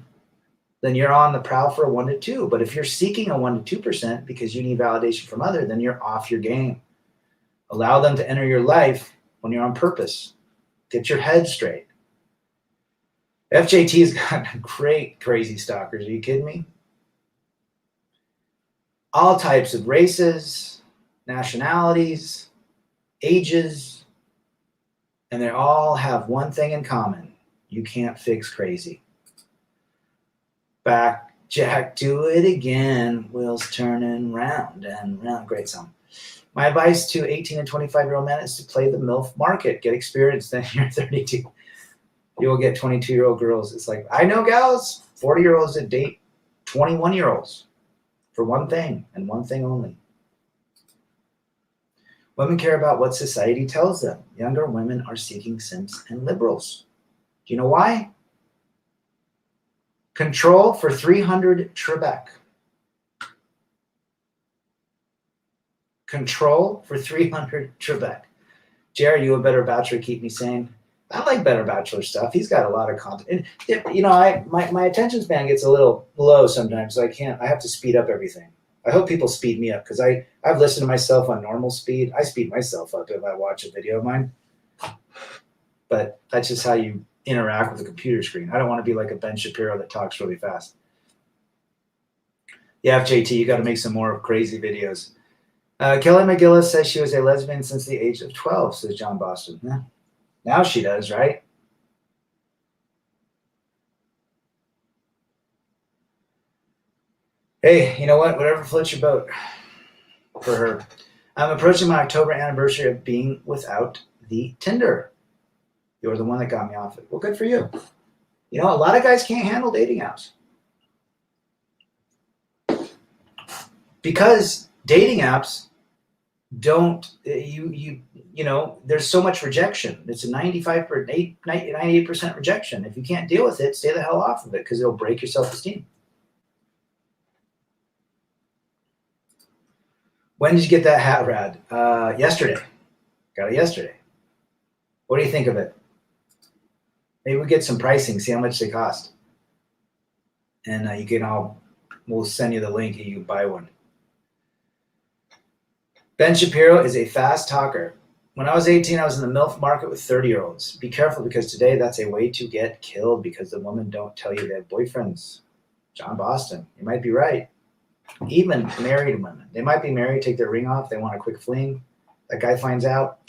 then you're on the prowl for a 1 to 2. But if you're seeking a 1 to 2% because you need validation from others, then you're off your game. Allow them to enter your life when you're on purpose. Get your head straight. FJT's got great crazy stalkers. Are you kidding me? All types of races, nationalities, ages, and they all have one thing in common. You can't fix crazy. Back, Jack, do it again. Wheels turning round and round. Great song. My advice to 18 and 25-year-old men is to play the MILF market. Get experience, then you're 32. You will get 22-year-old girls. It's like, I know gals, 40-year-olds that date 21-year-olds for one thing and one thing only. Women care about what society tells them. Younger women are seeking simps and liberals. Do you know why? Control for 300 Trebek. Control for 300 Trebek. Jerry, you a better bachelor, keep me sane. I like Better Bachelor stuff. He's got a lot of content. And, my attention span gets a little low sometimes, so I have to speed up everything. I hope people speed me up because I've listened to myself on normal speed. I speed myself up if I watch a video of mine. But that's just how you interact with a computer screen. I don't want to be like a Ben Shapiro that talks really fast. Yeah, JT, you got to make some more crazy videos. Kelly McGillis says she was a lesbian since the age of 12, says John Boston. Yeah. Now she does, right? Hey, you know what? Whatever floats your boat for her. I'm approaching my October anniversary of being without the Tinder. You're the one that got me off it. Well, good for you. You know, a lot of guys can't handle dating apps. Because dating apps don't, you know, there's so much rejection. It's a 98% rejection. If you can't deal with it, stay the hell off of it because it'll break your self-esteem. When did you get that hat, Rad? Yesterday. Got it yesterday. What do you think of it? Maybe we get some pricing, see how much they cost. And we'll send you the link and you can buy one. Ben Shapiro is a fast talker. When I was 18, I was in the MILF market with 30-year-olds. Be careful because today that's a way to get killed because the women don't tell you they have boyfriends. John Boston, you might be right. Even married women. They might be married, take their ring off, they want a quick fling. That guy finds out.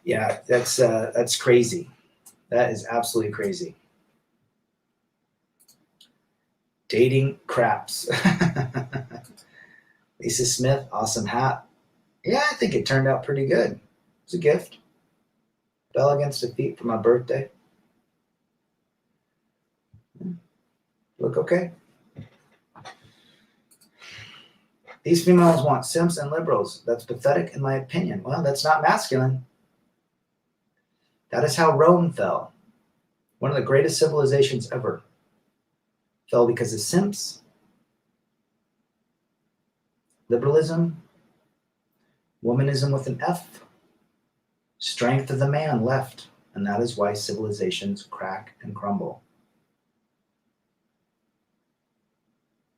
Yeah, that's crazy. That is absolutely crazy. Dating craps. Lisa Smith, awesome hat. Yeah, I think it turned out pretty good. It's a gift. Bell against the feet for my birthday. Look okay. These females want simps and liberals. That's pathetic in my opinion. Well, that's not masculine. That is how Rome fell. One of the greatest civilizations ever. Fell because of simps, liberalism, womanism with an F, strength of the man left, and that is why civilizations crack and crumble.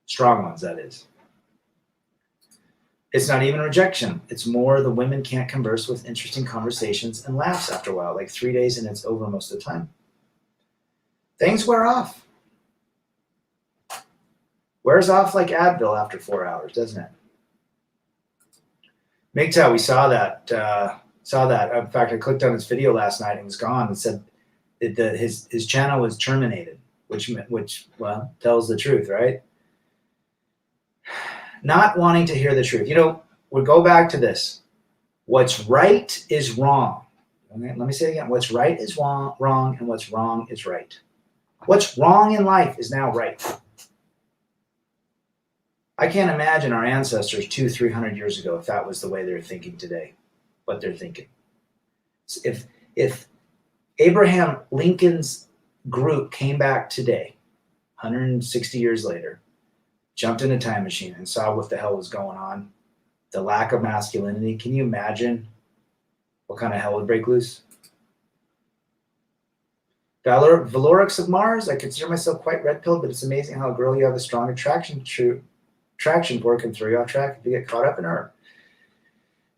Strong ones, that is. It's not even rejection. It's more the women can't converse with interesting conversations and laughs after a while, like 3 days and it's over most of the time. Things wear off. Wears off like Advil after 4 hours, doesn't it? MGTOW, we saw that. In fact, I clicked on his video last night and it was gone. It said that his channel was terminated, which well tells the truth, right? Not wanting to hear the truth. You know, we'll go back to this. What's right is wrong. Okay, let me say it again. What's right is wrong, and what's wrong is right. What's wrong in life is now right. I can't imagine our ancestors 200-300 years ago if that was the way they're thinking today, what they're thinking. If Abraham Lincoln's group came back today, 160 years later, jumped in a time machine and saw what the hell was going on, the lack of masculinity, can you imagine what kind of hell would break loose? Valorix of Mars, I consider myself quite red-pilled, but it's amazing how a girl you have a strong attraction for can throw you off track if you get caught up in her.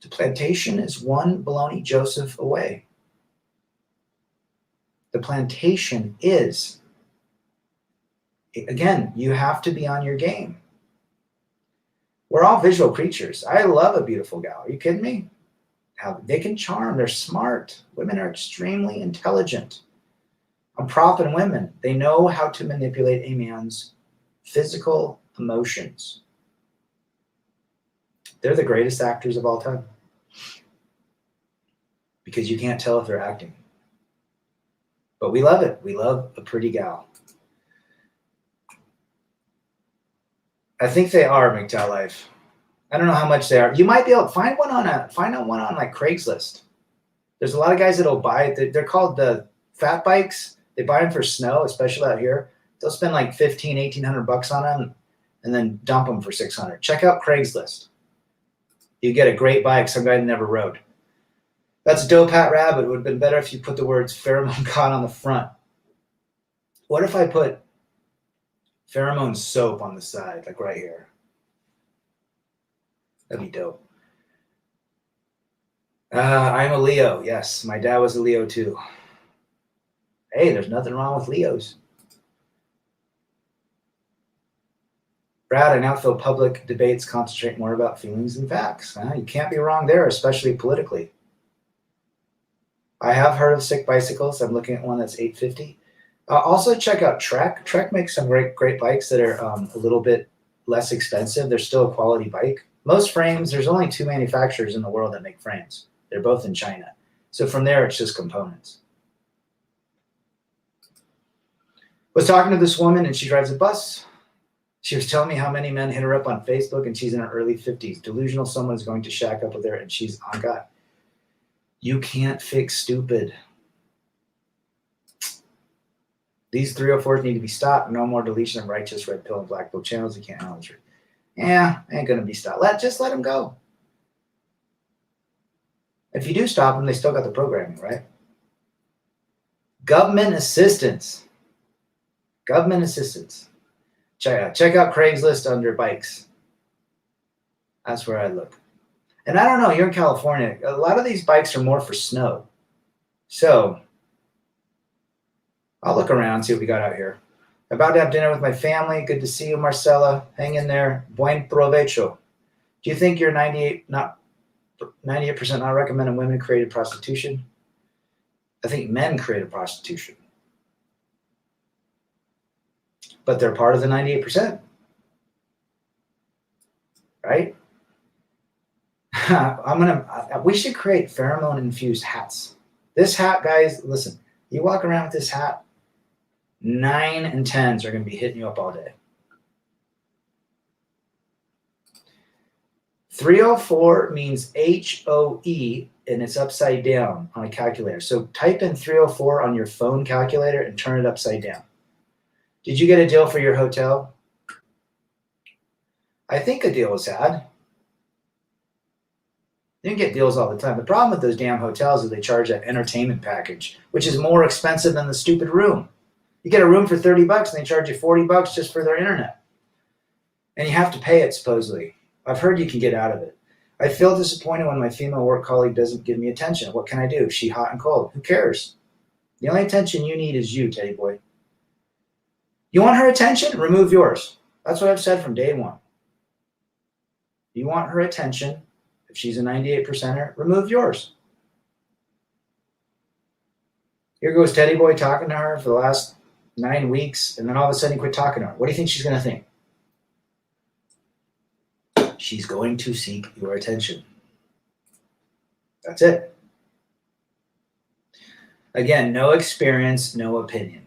The plantation is one baloney Joseph away. The plantation is, again, you have to be on your game. We're all visual creatures. I love a beautiful gal. Are you kidding me? How they can charm. They're smart. Women are extremely intelligent. I'm propping women. They know how to manipulate a man's physical emotions. They're the greatest actors of all time. Because you can't tell if they're acting. But we love it. We love a pretty gal. I think they are MGTOW Life. I don't know how much they are. You might be able to find one on like Craigslist. There's a lot of guys that'll buy it. They're called the fat bikes. They buy them for snow, especially out here. They'll spend like $1,500-$1,800 on them and then dump them for $600. Check out Craigslist. You get a great bike. Some guy never rode. That's a dope hat rabbit. It would have been better if you put the words pheromone god on the front. What if I put Pheromone soap on the side, like right here. That'd be dope. I'm a Leo. Yes, my dad was a Leo too. Hey, there's nothing wrong with Leos. Brad, I now feel public debates concentrate more about feelings than facts. You can't be wrong there, especially politically. I have heard of Sick Bicycles. I'm looking at one that's $850. Also, check out Trek. Trek makes some great bikes that are a little bit less expensive. They're still a quality bike. Most frames, there's only 2 manufacturers in the world that make frames. They're both in China. So from there, it's just components. Was talking to this woman, and she drives a bus. She was telling me how many men hit her up on Facebook, and she's in her early 50s. Delusional someone's going to shack up with her, and she's on God. You can't fix stupid. These 304s need to be stopped. No more deletion of righteous red pill and black pill channels. You can't handle the truth. Yeah, ain't going to be stopped. Just let them go. If you do stop them, they still got the programming, right? Government assistance. Government assistance. Check out Craigslist under bikes. That's where I look. And I don't know, you're in California. A lot of these bikes are more for snow. So I'll look around, see what we got out here. About to have dinner with my family. Good to see you, Marcella. Hang in there. Buen provecho. Do you think you're 98% not recommending women created prostitution? I think men created prostitution. But they're part of the 98%. Right? We should create pheromone-infused hats. This hat, guys, listen, you walk around with this hat, 9 and 10s are going to be hitting you up all day. 304 means HOE, and it's upside down on a calculator. So type in 304 on your phone calculator and turn it upside down. Did you get a deal for your hotel? I think a deal was had. You can get deals all the time. The problem with those damn hotels is they charge that entertainment package, which is more expensive than the stupid room. You get a room for $30 and they charge you $40 just for their internet. And you have to pay it, supposedly. I've heard you can get out of it. I feel disappointed when my female work colleague doesn't give me attention. What can I do? Is she hot and cold? Who cares? The only attention you need is you, Teddy boy. You want her attention? Remove yours. That's what I've said from day one. You want her attention? If she's a 98%er, remove yours. Here goes Teddy boy talking to her for the last 9 weeks, and then all of a sudden he quit talking to her. What do you think she's going to think? She's going to seek your attention. That's it. Again, no experience, no opinion,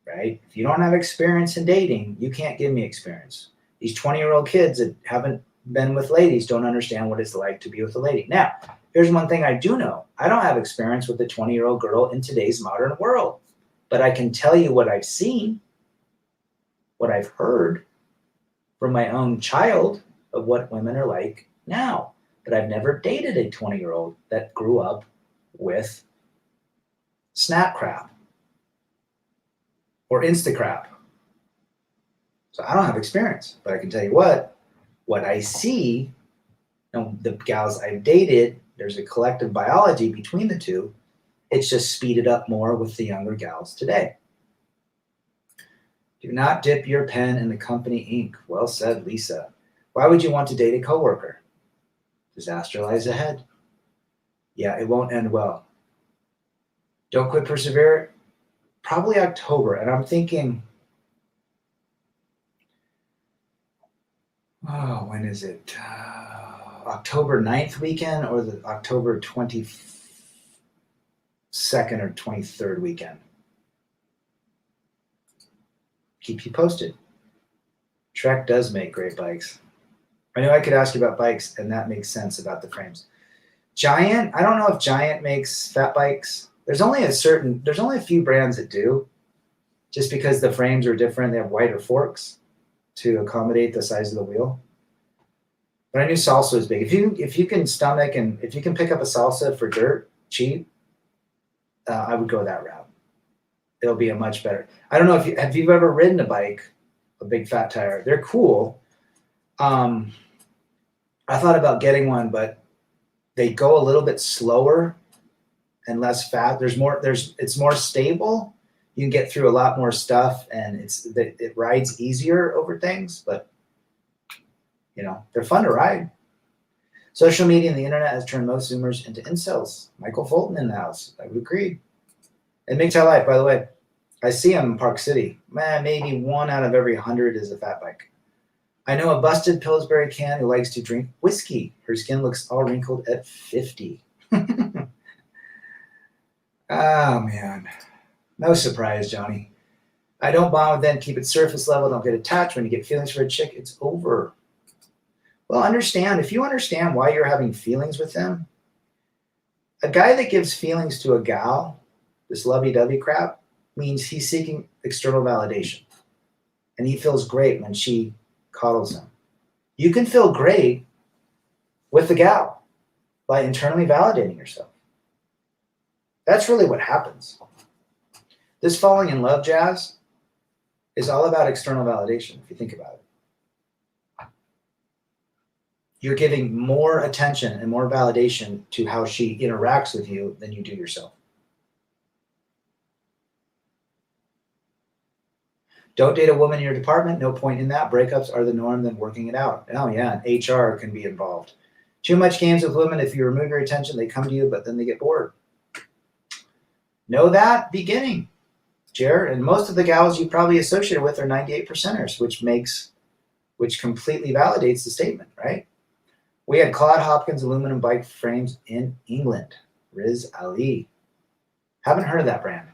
right? If you don't have experience in dating, you can't give me experience. These 20-year-old kids that haven't been with ladies don't understand what it's like to be with a lady. Now, here's one thing I do know. I don't have experience with a 20-year-old girl in today's modern world, but I can tell you what I've seen, what I've heard from my own child of what women are like now. But I've never dated a 20-year-old that grew up with Snap crap or Insta crap. So I don't have experience, but I can tell you what I see, the gals I've dated, there's a collective biology between the two. It's just speeded up more with the younger gals today. Do not dip your pen in the company ink. Well said, Lisa. Why would you want to date a coworker? Disaster lies ahead. Yeah, it won't end well. Don't quit, persevere. Probably October, and I'm thinking, when is it? October 9th weekend or the October 22nd or 23rd weekend? Keep you posted. Trek does make great bikes. I know I could ask you about bikes, and that makes sense about the frames. Giant, I don't know if Giant makes fat bikes. There's only a few brands that do, just because the frames are different. They have wider forks to accommodate the size of the wheel. But I knew Salsa was big. If you can stomach and if you can pick up a Salsa for dirt cheap, I would go that route. It'll be a much better. I don't know if have you ever ridden a bike a big fat tire. They're cool. I thought about getting one, but they go a little bit slower and less fat. It's more stable. You can get through a lot more stuff, and it rides easier over things, but they're fun to ride. Social media and the internet has turned most Zoomers into incels. Michael Fulton in the house. I would agree. And Big Tie Life, by the way, I see him in Park City. Man, maybe 1 out of every 100 is a fat bike. I know a busted Pillsbury can who likes to drink whiskey. Her skin looks all wrinkled at 50. Oh, man. No surprise, Johnny. I don't bond with them. Keep it surface level. Don't get attached. When you get feelings for a chick, it's over. Well, if you understand why you're having feelings with them, a guy that gives feelings to a gal, this lovey-dovey crap, means he's seeking external validation. And he feels great when she coddles him. You can feel great with the gal by internally validating yourself. That's really what happens. This falling in love jazz is all about external validation, if you think about it. You're giving more attention and more validation to how she interacts with you than you do yourself. Don't date a woman in your department. No point in that. Breakups are the norm than working it out. Oh, yeah. And HR can be involved. Too much games with women. If you remove your attention, they come to you, but then they get bored. Know that beginning, Jared. And most of the gals you probably associated with are 98 percenters, which completely validates the statement, right? We had Claude Hopkins aluminum bike frames in England. Riz Ali. Haven't heard of that brand.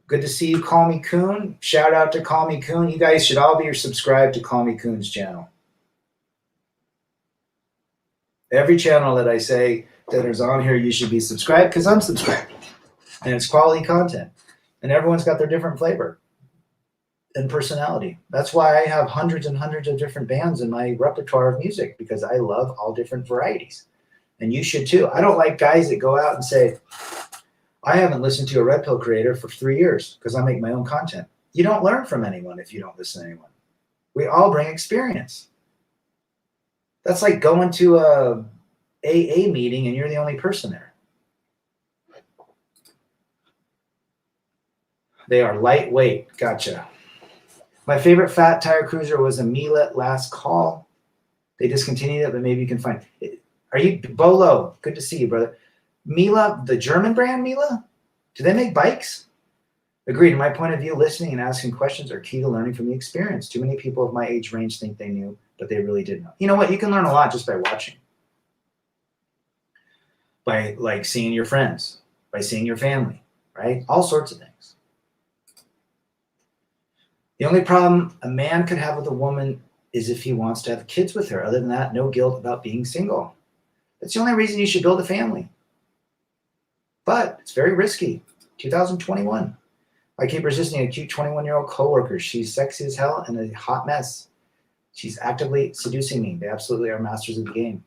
Good to see you, Call Me Coon. Shout out to Call Me Coon. You guys should all be subscribed to Call Me Coon's channel. Every channel that I say that is on here, you should be subscribed because I'm subscribed. And it's quality content. And everyone's got their different flavor and personality. That's why I have hundreds and hundreds of different bands in my repertoire of music, because I love all different varieties. And you should too. I don't like guys that go out and say, I haven't listened to a Red Pill creator for 3 years because I make my own content. You don't learn from anyone if you don't listen to anyone. We all bring experience. That's like going to a AA meeting and you're the only person there. They are lightweight. Gotcha. My favorite fat tire cruiser was a Mila Last Call. They discontinued it, but maybe you can find it. Are you Bolo? Good to see you, brother. Mila, the German brand Mila? Do they make bikes? Agreed. In my point of view, listening and asking questions are key to learning from the experience. Too many people of my age range think they knew, but they really didn't know. You know what? You can learn a lot just by watching. By like seeing your friends, by seeing your family, right? All sorts of things. The only problem a man could have with a woman is if he wants to have kids with her. Other than that, no guilt about being single. That's the only reason you should build a family. But it's very risky. 2021. I keep resisting a cute 21-year-old coworker. She's sexy as hell and a hot mess. She's actively seducing me. They absolutely are masters of the game.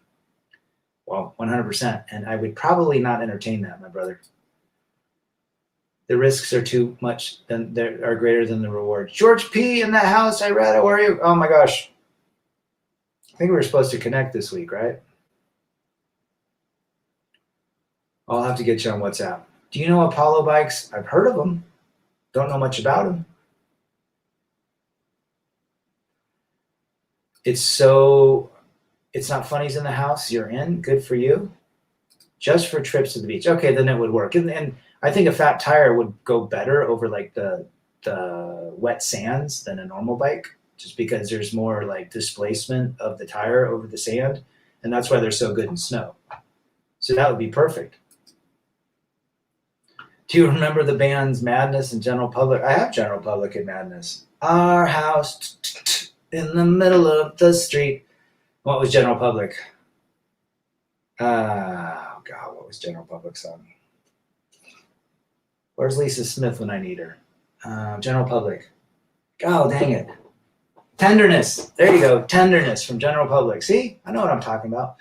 Well, 100%. And I would probably not entertain that, my brother. The risks are too much, and they are greater than the rewards. George P. in that house. I read it. Where are you? Oh my gosh. I think we were supposed to connect this week, right? I'll have to get you on WhatsApp. Do you know Apollo bikes? I've heard of them. Don't know much about them. It's not funnies in the house. You're in. Good for you. Just for trips to the beach. Okay, then it would work. And I think a fat tire would go better over like the wet sands than a normal bike, just because there's more like displacement of the tire over the sand. And that's why they're so good in snow. So that would be perfect. Do you remember the bands Madness and General Public? I have General Public and Madness. Our house in the middle of the street. What was General Public? Oh, God, what was General Public's song? Where's Lisa Smith when I need her? General Public. Oh, dang it. Tenderness. There you go. Tenderness from General Public. See? I know what I'm talking about.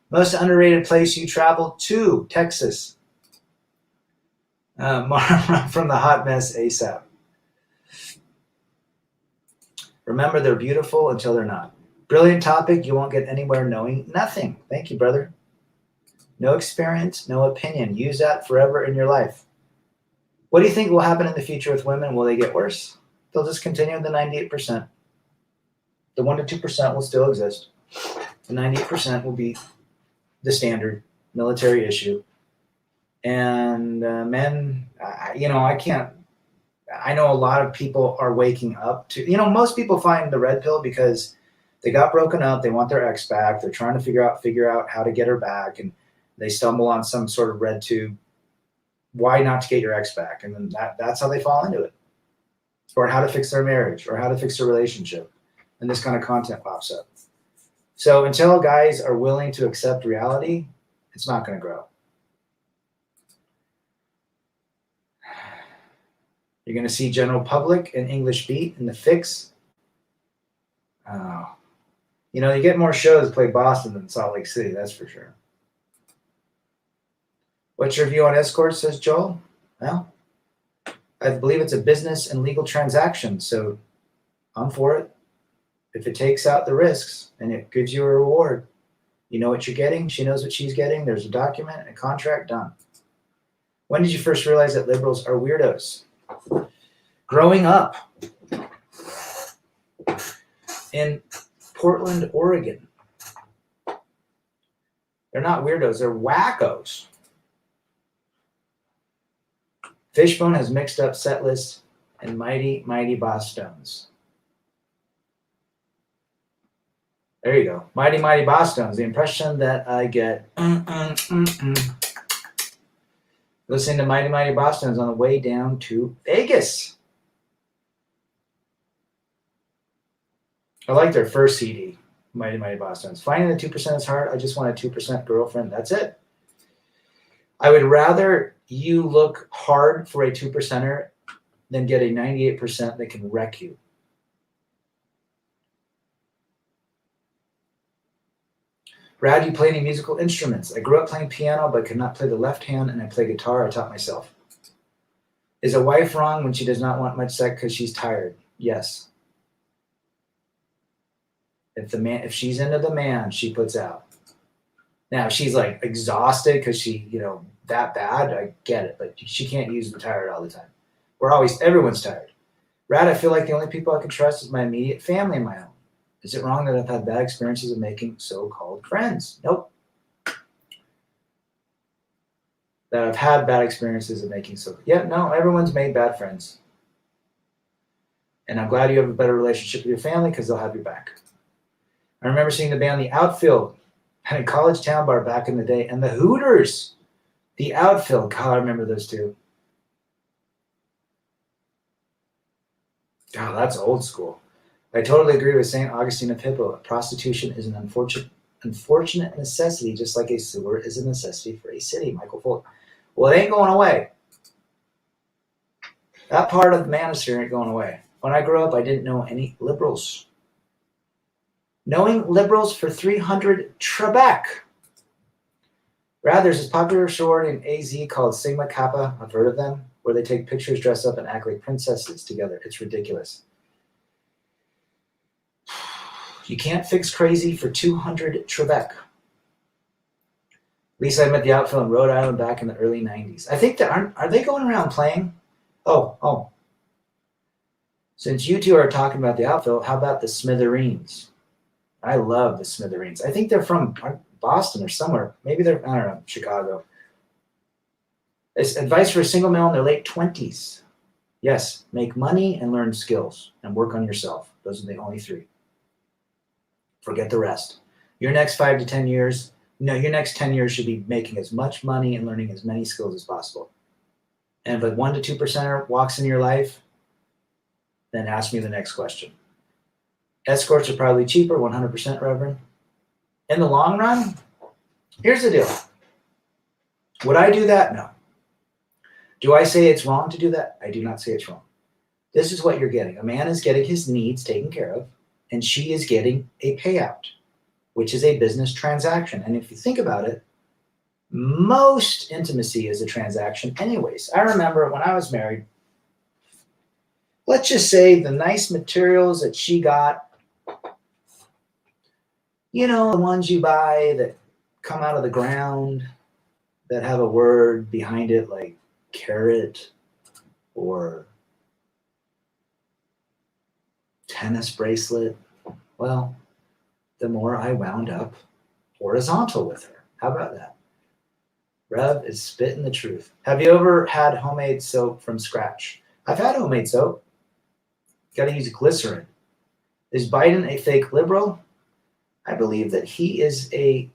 Most underrated place you traveled to? Texas. From the hot mess ASAP. Remember, they're beautiful until they're not. Brilliant topic. You won't get anywhere knowing nothing. Thank you, brother. No experience, no opinion. Use that forever in your life. What do you think will happen in the future with women? Will they get worse? They'll just continue with the 98%. The 1% to 2% will still exist. The 98% will be the standard military issue. And men, I can't. I know a lot of people are waking up to, most people find the red pill because they got broken up. They want their ex back. They're trying to figure out how to get her back. And they stumble on some sort of red tube. Why not to get your ex back? And then that's how they fall into it. Or how to fix their marriage or how to fix their relationship. And this kind of content pops up. So until guys are willing to accept reality, it's not going to grow. You're going to see general public and English beat in the fix. Oh. You get more shows that play Boston than Salt Lake City, that's for sure. What's your view on escorts, says Joel? Well, I believe it's a business and legal transaction, so I'm for it. If it takes out the risks and it gives you a reward, you know what you're getting, she knows what she's getting, there's a document and a contract, done. When did you first realize that liberals are weirdos? Growing up in Portland, Oregon. They're not weirdos, they're wackos. Fishbone has mixed up set lists and mighty, mighty boss stones. There you go. Mighty, mighty boss stones. The impression that I get. Listening to Mighty, Mighty Boss Stones on the way down to Vegas. I like their first CD, Mighty, Mighty Boss Stones. Finding the 2% is hard. I just want a 2% girlfriend. That's it. I would rather you look hard for a 2%er than get a 98% that can wreck you. Brad, you play any musical instruments? I grew up playing piano, but could not play the left hand, and I play guitar. I taught myself. Is a wife wrong when she does not want much sex because she's tired? Yes. If she's into the man, she puts out. Now, if she's like exhausted because she, that bad, I get it, but she can't use the tired all the time. Everyone's tired. Brad, I feel like the only people I can trust is my immediate family and my home. Is it wrong that I've had bad experiences of making so-called friends? Nope. That I've had bad experiences of making everyone's made bad friends. And I'm glad you have a better relationship with your family because they'll have your back. I remember seeing the band The Outfield at a college town bar back in the day, and the Hooters. The Outfield. God, I remember those two. God, that's old school. I totally agree with St. Augustine of Hippo. Prostitution is an unfortunate necessity, just like a sewer is a necessity for a city. Michael Fuller. Well, it ain't going away. That part of the manosphere ain't going away. When I grew up, I didn't know any liberals. Knowing liberals for 300 Trebek. Rather, there's this popular sorority in AZ called Sigma Kappa. I've heard of them, where they take pictures, dress up, and act like princesses together. It's ridiculous. You can't fix crazy for 200 Trebek. Lisa, I met the Outfield in Rhode Island back in the early 90s. I think are they going around playing? Oh. Since you two are talking about the Outfield, how about the Smithereens? I love the Smithereens. I think they're from Boston or somewhere. Maybe they're, I don't know, Chicago. It's advice for a single male in their late 20s. Yes, make money and learn skills and work on yourself. Those are the only three. Forget the rest. Your next 5 to 10 years, your next 10 years should be making as much money and learning as many skills as possible. And if a 1% to 2%er walks in your life, then ask me the next question. Escorts are probably cheaper, 100%, Reverend. In the long run, here's the deal. Would I do that? No. Do I say it's wrong to do that? I do not say it's wrong. This is what you're getting. A man is getting his needs taken care of, and she is getting a payout, which is a business transaction. And if you think about it, most intimacy is a transaction anyways. I remember when I was married, let's just say the nice materials that she got, you know, the ones you buy that come out of the ground that have a word behind it like carrot or tennis bracelet. Well, the more I wound up horizontal with her. How about that? Rev is spitting the truth. Have you ever had homemade soap from scratch? I've had homemade soap. Got to use glycerin. Is Biden a fake liberal? I believe that he is a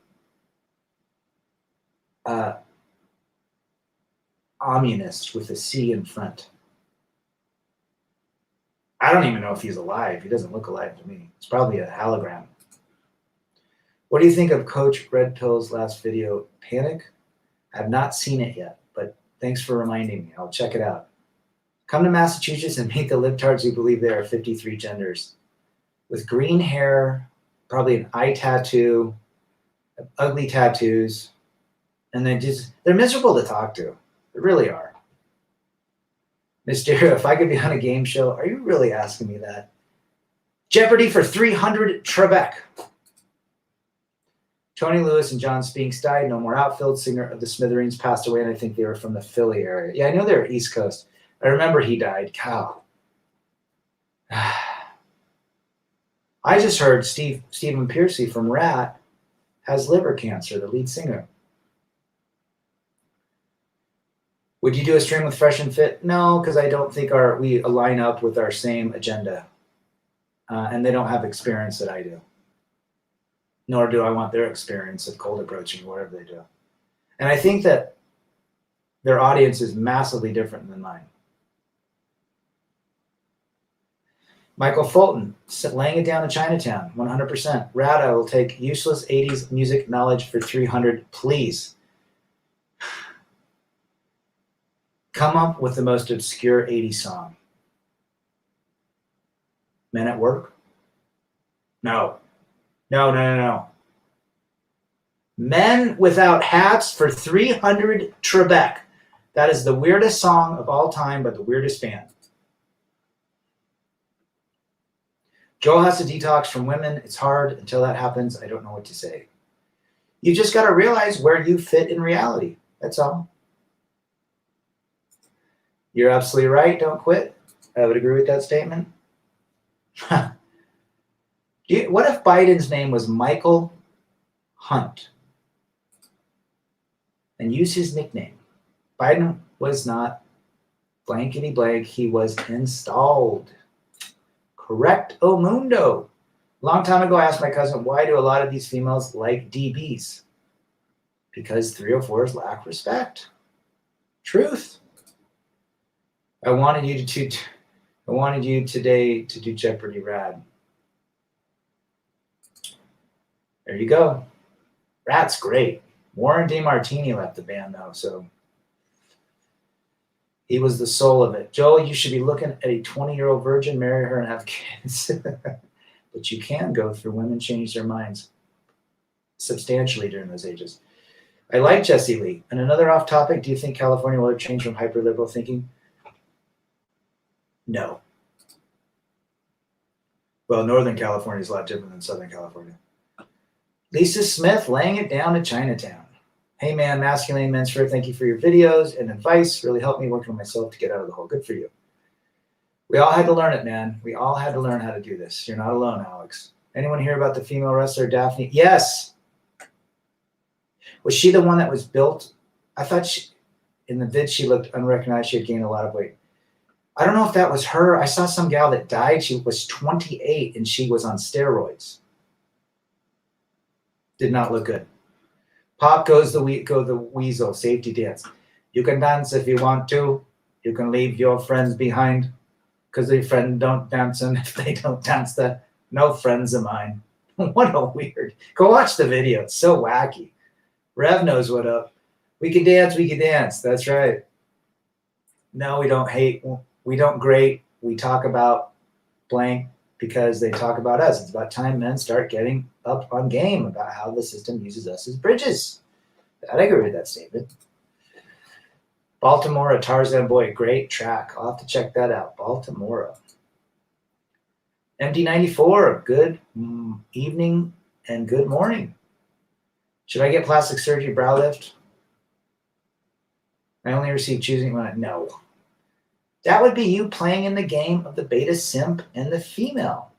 communist with a C in front. I don't even know if he's alive. He doesn't look alive to me. It's probably a hologram. What do you think of Coach Red Pill's last video, Panic? I've not seen it yet, but thanks for reminding me. I'll check it out. Come to Massachusetts and meet the libtards who believe there are 53 genders. With green hair, probably an eye tattoo, ugly tattoos, and they're miserable to talk to. They really are. Mysterio, if I could be on a game show, are you really asking me that? Jeopardy for 300 Trebek. Tony Lewis and John Spinks died. No more outfield. Singer of the Smithereens passed away, and I think they were from the Philly area. Yeah, I know they were East Coast. I remember he died. Cow. I just heard Stephen Piercy from Rat has liver cancer, the lead singer. Would you do a stream with Fresh and Fit? No, because I don't think we align up with our same agenda. And they don't have experience that I do. Nor do I want their experience of cold approaching, whatever they do. And I think that their audience is massively different than mine. Michael Fulton, laying it down in Chinatown, 100%. Rad, I will take useless 80s music knowledge for 300, please. Come up with the most obscure 80s song. Men at Work? No. No. Men Without Hats for 300 Trebek. That is the weirdest song of all time by the weirdest band. Joel has to detox from women. It's hard. Until that happens, I don't know what to say. You just got to realize where you fit in reality. That's all. You're absolutely right. Don't quit. I would agree with that statement. What if Biden's name was Michael Hunt and use his nickname? Biden was not blankety blank. He was installed. Correct, Mundo. Long time ago, I asked my cousin, why do a lot of these females like DBs? Because 304s lack respect. Truth. I wanted you today to do Jeopardy Rad. There you go. Rat's great. Warren DeMartini left the band though, so he was the soul of it. Joel, you should be looking at a 20-year-old virgin, marry her, and have kids. But you can go through women change their minds substantially during those ages. I like Jesse Lee. And another off topic, do you think California will have changed from hyper-liberal thinking? No. Well, Northern California is a lot different than Southern California. Lisa Smith, laying it down in Chinatown. Hey man, Masculine Men's Fair, thank you for your videos and advice. Really helped me working on myself to get out of the hole. Good for you. We all had to learn it, man. We all had to learn how to do this. You're not alone, Alex. Anyone hear about the female wrestler, Daphne? Yes. Was she the one that was built? I thought in the vid she looked unrecognized. She had gained a lot of weight. I don't know if that was her. I saw some gal that died. She was 28 and she was on steroids. Did not look good. Pop goes the weasel, safety dance. You can dance if you want to. You can leave your friends behind because your friend don't dance, and if they don't dance, that no friends of mine. What a weird. Go watch the video. It's so wacky. Rev knows what up. We can dance, we can dance. That's right. No, we don't hate. We don't grate. We talk about blank because they talk about us. It's about time men start getting up on game about how the system uses us as bridges. I'd agree with that statement. Baltimore, a Tarzan Boy, great track. I'll have to check that out. Baltimore. MD94, good evening and good morning. Should I get plastic surgery brow lift? I only receive choosing one. No. That would be you playing in the game of the beta simp and the female.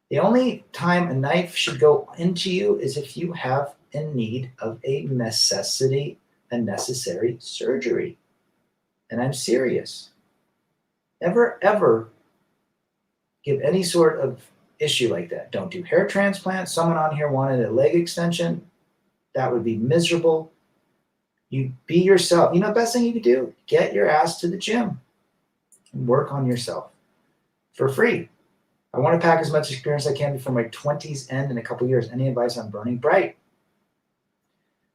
The only time a knife should go into you is if you have in need of a necessary surgery. And I'm serious. Never, ever give any sort of issue like that. Don't do hair transplants. Someone on here wanted a leg extension. That would be miserable. You be yourself. You know, the best thing you could do, get your ass to the gym and work on yourself for free. I want to pack as much experience as I can before my 20s end in a couple years. Any advice on burning bright?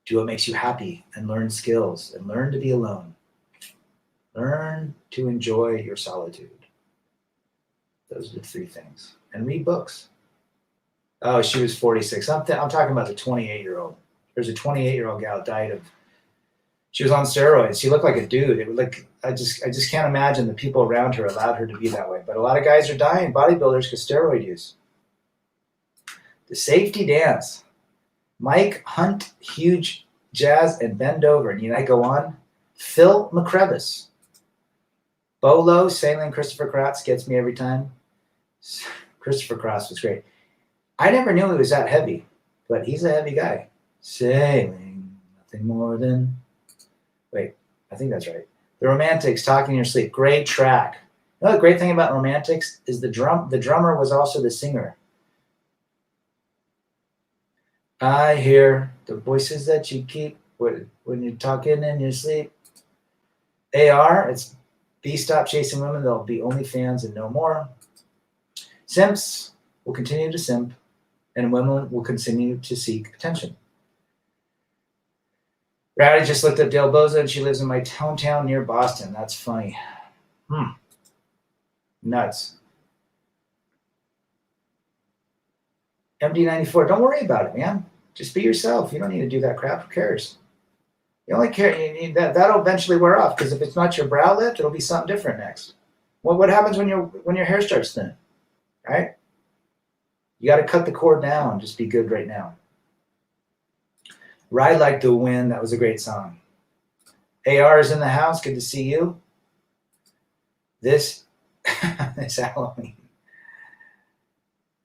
Do what makes you happy and learn skills and learn to be alone. Learn to enjoy your solitude. Those are the three things. And read books. Oh, she was 46. I'm talking about the 28-year-old. There's a 28-year-old gal died of. She was on steroids. She looked like a dude. It was like I just can't imagine the people around her allowed her to be that way. But a lot of guys are dying, bodybuilders, because steroid use. The safety dance. Mike Hunt, huge jazz, and bend over. And I go on. Phil McCrevis. Bolo, sailing, Christopher Kratz gets me every time. Christopher Kratz was great. I never knew he was that heavy, but he's a heavy guy. Sailing, nothing more than... Wait, I think that's right. The Romantics, Talking in Your Sleep. Great track. You know the great thing about Romantics is the drummer was also the singer. I hear the voices that you keep when you're talking in your sleep. AR, it's B, stop chasing women. There'll be OnlyFans and no more. Simps will continue to simp, and women will continue to seek attention. Rowdy just looked up Del Boza, and she lives in my hometown near Boston. That's funny. Nuts. MD94, don't worry about it, man. Just be yourself. You don't need to do that crap. Who cares? You only care. That'll eventually wear off, because if it's not your brow lift, it'll be something different next. Well, what happens when your hair starts thinning? Right? You got to cut the cord down. Just be good right now. Ride Like the Wind. That was a great song. AR is in the house. Good to see you. This Halloween.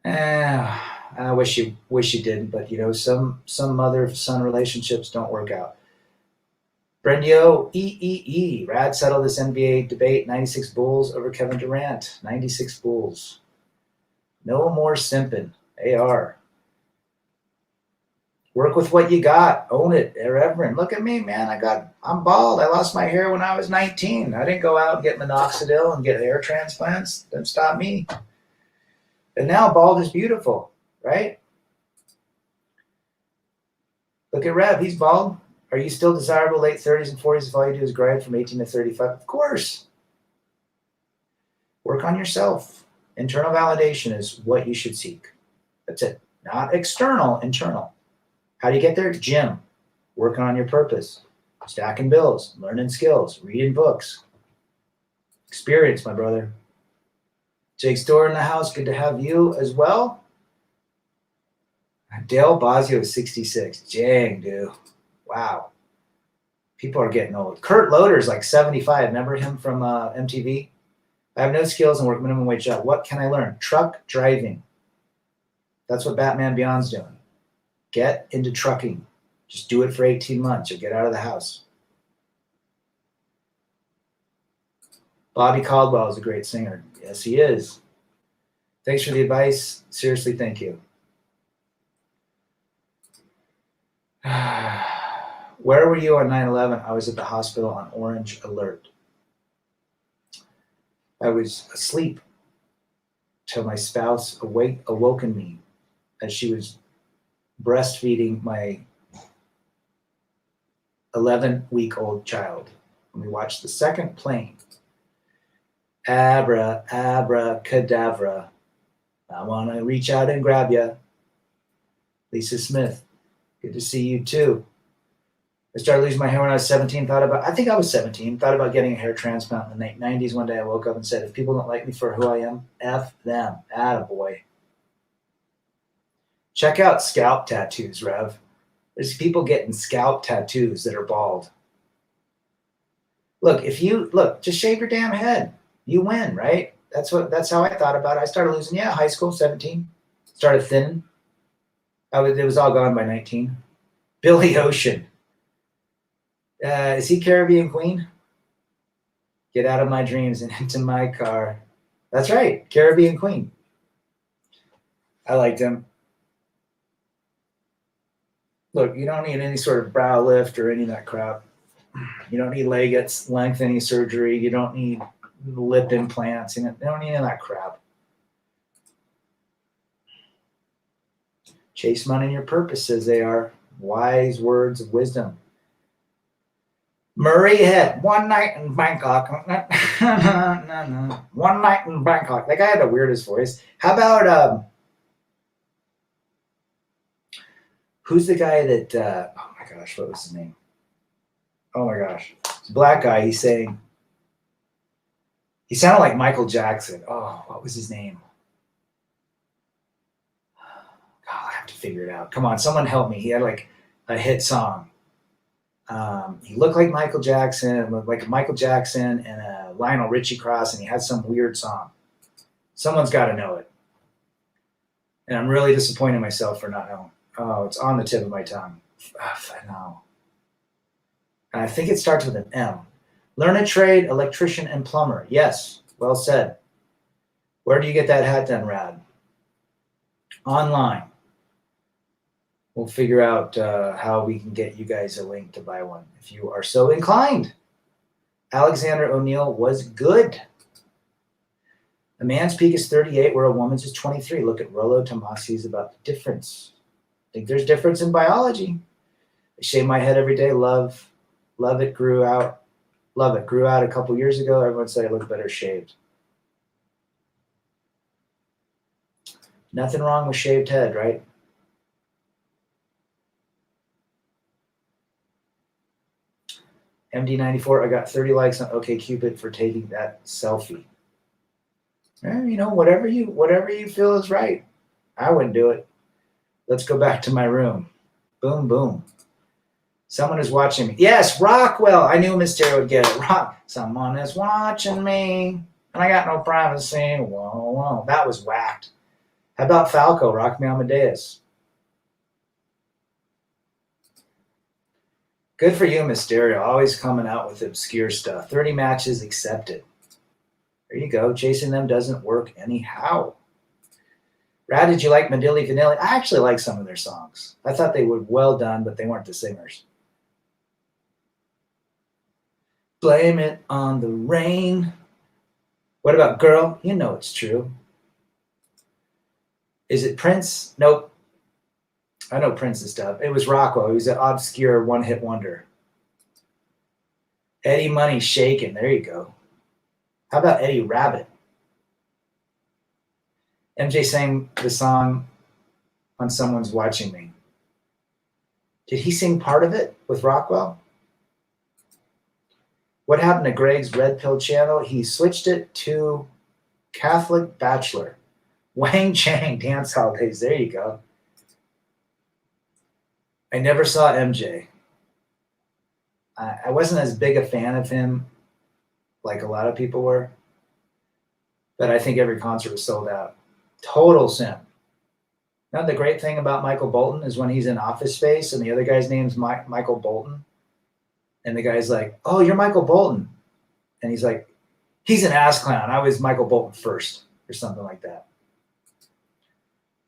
I wish you didn't, but some mother-son relationships don't work out. Brendio, Rad settled this NBA debate. 96 Bulls over Kevin Durant. 96 Bulls. No more simping. AR. Work with what you got. Own it. Irreverent. Look at me, man. I'm bald. I lost my hair when I was 19. I didn't go out and get minoxidil and get hair transplants. Didn't stop me. And now bald is beautiful, right? Look at Rev. He's bald. Are you still desirable late 30s and 40s if all you do is grind from 18 to 35? Of course. Work on yourself. Internal validation is what you should seek. That's it. Not external, internal. How do you get there? Gym. Working on your purpose. Stacking bills. Learning skills. Reading books. Experience, my brother. Jake Store in the house. Good to have you as well. Dale Bosio is 66. Dang, dude. Wow. People are getting old. Kurt Loder's like 75. Remember him from MTV? I have no skills and work minimum wage job. What can I learn? Truck driving. That's what Batman Beyond's doing. Get into trucking. Just do it for 18 months. You'll get out of the house. Bobby Caldwell is a great singer. Yes, he is. Thanks for the advice. Seriously, thank you. Where were you on 9/11? I was at the hospital on orange alert. I was asleep till my spouse awoken me as she was breastfeeding my 11-week-old child. And we watched the second plane. Abracadabra. I want to reach out and grab you. Lisa Smith, good to see you too. I started losing my hair when I was 17. I think I was 17, thought about getting a hair transplant in the 90s. One day I woke up and said, if people don't like me for who I am, F them. Attaboy. Check out scalp tattoos, Rev. There's people getting scalp tattoos that are bald. Look, just shave your damn head. You win, right? That's how I thought about it. I started losing, high school, 17. Started thinning. It was all gone by 19. Billy Ocean. Is he Caribbean Queen? Get out of my dreams and into my car. That's right, Caribbean Queen. I liked him. Look, you don't need any sort of brow lift or any of that crap. You don't need lengthening surgery. You don't need lip implants. You don't need any of that crap. Chase money and your purpose, says they are. Wise words of wisdom. Murray Head, one night in Bangkok. One night in Bangkok. That guy had the weirdest voice. How about who's the guy that oh my gosh, what was his name? Oh my gosh. It's a black guy. He sounded like Michael Jackson. Oh, what was his name? God, I have to figure it out. Come on, someone help me. He had like a hit song. He looked like Michael Jackson, and a Lionel Richie cross, and he had some weird song. Someone's got to know it. And I'm really disappointed in myself for not knowing. Oh, it's on the tip of my tongue. I know. I think it starts with an M. Learn a trade, electrician, and plumber. Yes, well said. Where do you get that hat done, Rad? Online. We'll figure out how we can get you guys a link to buy one if you are so inclined. Alexander O'Neill was good. A man's peak is 38, where a woman's is 23. Look at Rollo Tomasi's about the difference. Think there's difference in biology. I shave my head every day. Love it. Grew out a couple years ago. Everyone said I look better shaved. Nothing wrong with shaved head, right? MD94, I got 30 likes on OkCupid for taking that selfie. Whatever you feel is right. I wouldn't do it. Let's go back to my room. Boom, boom. Someone is watching me. Yes, Rockwell. I knew Mysterio would get it. Someone is watching me, and I got no privacy. Whoa, whoa. That was whacked. How about Falco? Rock Me Amadeus. Good for you, Mysterio. Always coming out with obscure stuff. 30 matches accepted. There you go. Chasing them doesn't work anyhow. Rad, did you like Medilli Vanilli? I actually like some of their songs. I thought they were well done, but they weren't the singers. Blame it on the rain. What about Girl? You know it's true. Is it Prince? Nope. I know Prince's stuff. It was Rockwell. He was an obscure one-hit wonder. Eddie Money Shakin'. There you go. How about Eddie Rabbit? MJ sang the song on Someone's Watching Me. Did he sing part of it with Rockwell? What happened to Greg's Red Pill channel? He switched it to Catholic Bachelor. Wang Chang Dance Holidays. There you go. I never saw MJ. I wasn't as big a fan of him like a lot of people were, but I think every concert was sold out. Total sin. Now, the great thing about Michael Bolton is when he's in Office Space and the other guy's name's Michael Bolton, and the guy's like, oh, you're Michael Bolton. And he's like, he's an ass clown. I was Michael Bolton first, or something like that.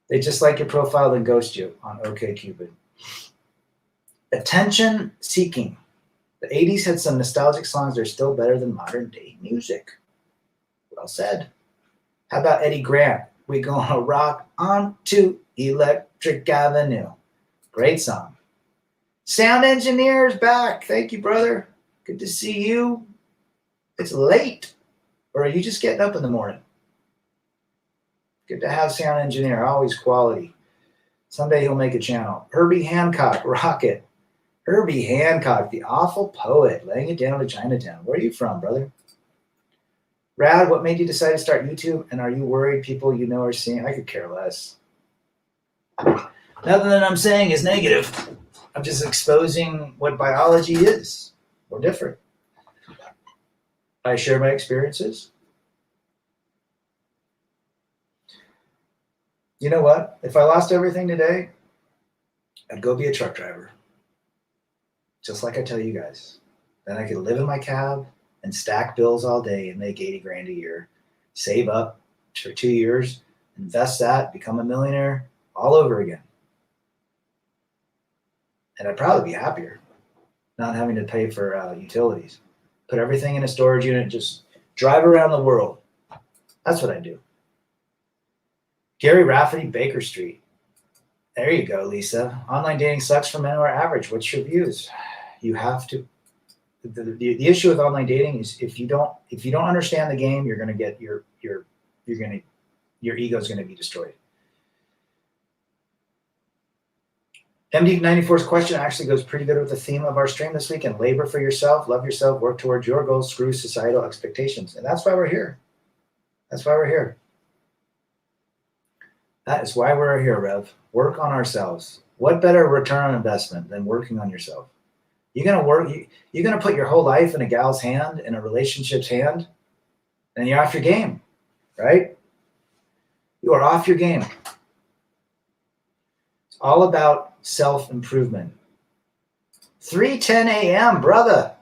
They just like your profile, then ghost you on OkCupid. Attention seeking. The 80s had some nostalgic songs that are still better than modern day music. Well said. How about Eddie Grant? We gonna rock on to Electric Avenue. Great song. Sound engineer's back. Thank you, brother. Good to see you. It's late. Or are you just getting up in the morning? Good to have sound engineer. Always quality. Someday he'll make a channel. Herbie Hancock. Rocket. Herbie Hancock, the awful poet, laying it down to Chinatown. Where are you from, brother? Rad, what made you decide to start YouTube? And are you worried people you know are seeing? I could care less. Nothing that I'm saying is negative. I'm just exposing what biology is. We're different. I share my experiences. You know what? If I lost everything today, I'd go be a truck driver. Just like I tell you guys. Then I could live in my cab and stack bills all day and make 80 grand a year. Save up for 2 years, invest that, become a millionaire all over again. And I'd probably be happier not having to pay for utilities. Put everything in a storage unit, just drive around the world. That's what I do. Gary Rafferty, Baker Street. There you go, Lisa. Online dating sucks for men who are average. What's your views? You have to. The issue with online dating is if you don't understand the game, you're gonna get your ego is gonna be destroyed. MD94's question actually goes pretty good with the theme of our stream this week. And labor for yourself, love yourself, work towards your goals, screw societal expectations. And that's why we're here. That's why we're here. That is why we're here, Rev. Work on ourselves. What better return on investment than working on yourself? You're gonna put your whole life in a gal's hand, in a relationship's hand, and you're off your game, right? You are off your game. It's all about self-improvement. 3:10 a.m., brother.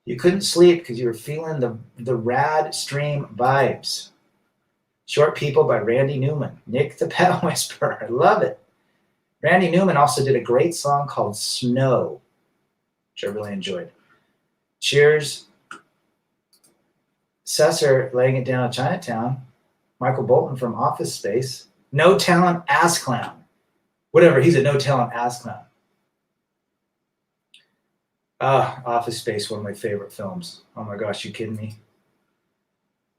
You couldn't sleep because you were feeling the rad stream vibes. Short People by Randy Newman. Nick the Pet Whisperer. I love it. Randy Newman also did a great song called Snow, which I really enjoyed. Cheers. Cesar laying it down at Chinatown. Michael Bolton from Office Space. No talent ass clown. Whatever, he's a no talent ass clown. Office Space, one of my favorite films. Oh my gosh, you kidding me?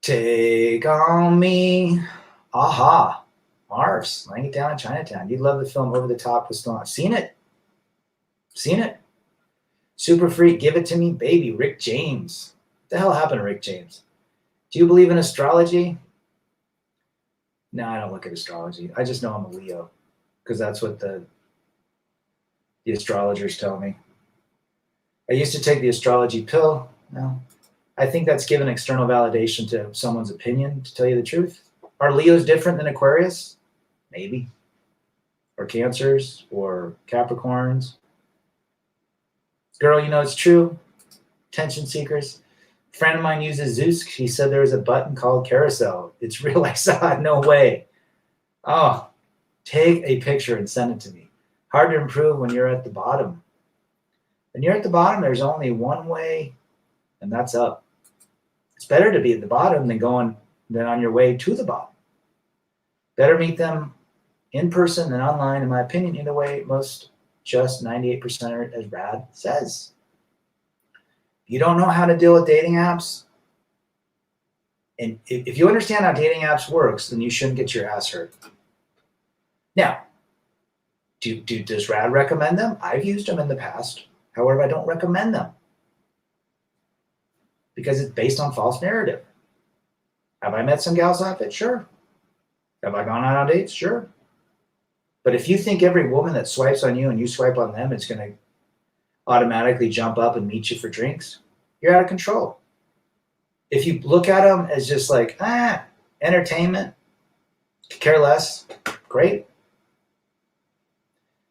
Take on me. Aha. Marv's laying it down in Chinatown. You'd love the film Over the Top with Stallone. Seen it. Super Freak, Give It to Me, Baby, Rick James. What the hell happened to Rick James? Do you believe in astrology? No, I don't look at astrology. I just know I'm a Leo because that's what the astrologers tell me. I used to take the astrology pill. No. I think that's given external validation to someone's opinion, to tell you the truth. Are Leos different than Aquarius? Maybe. Or Cancers, or Capricorns. Girl, you know it's true. Attention seekers. A friend of mine uses Zeus. He said there was a button called Carousel. It's real. I saw it. No way. Oh, take a picture and send it to me. Hard to improve when you're at the bottom. When you're at the bottom, there's only one way, and that's up. It's better to be at the bottom than on your way to the bottom. Better meet them in person than online, in my opinion. Either way, most just 98% are, as Brad says. If you don't know how to deal with dating apps, and if you understand how dating apps works, then you shouldn't get your ass hurt. Now, does Rad recommend them? I've used them in the past. However, I don't recommend them because it's based on false narrative. Have I met some gals off it? Sure. Have I gone out on dates? Sure. But if you think every woman that swipes on you and you swipe on them is going to automatically jump up and meet you for drinks, you're out of control. If you look at them as just like, entertainment, care less, great.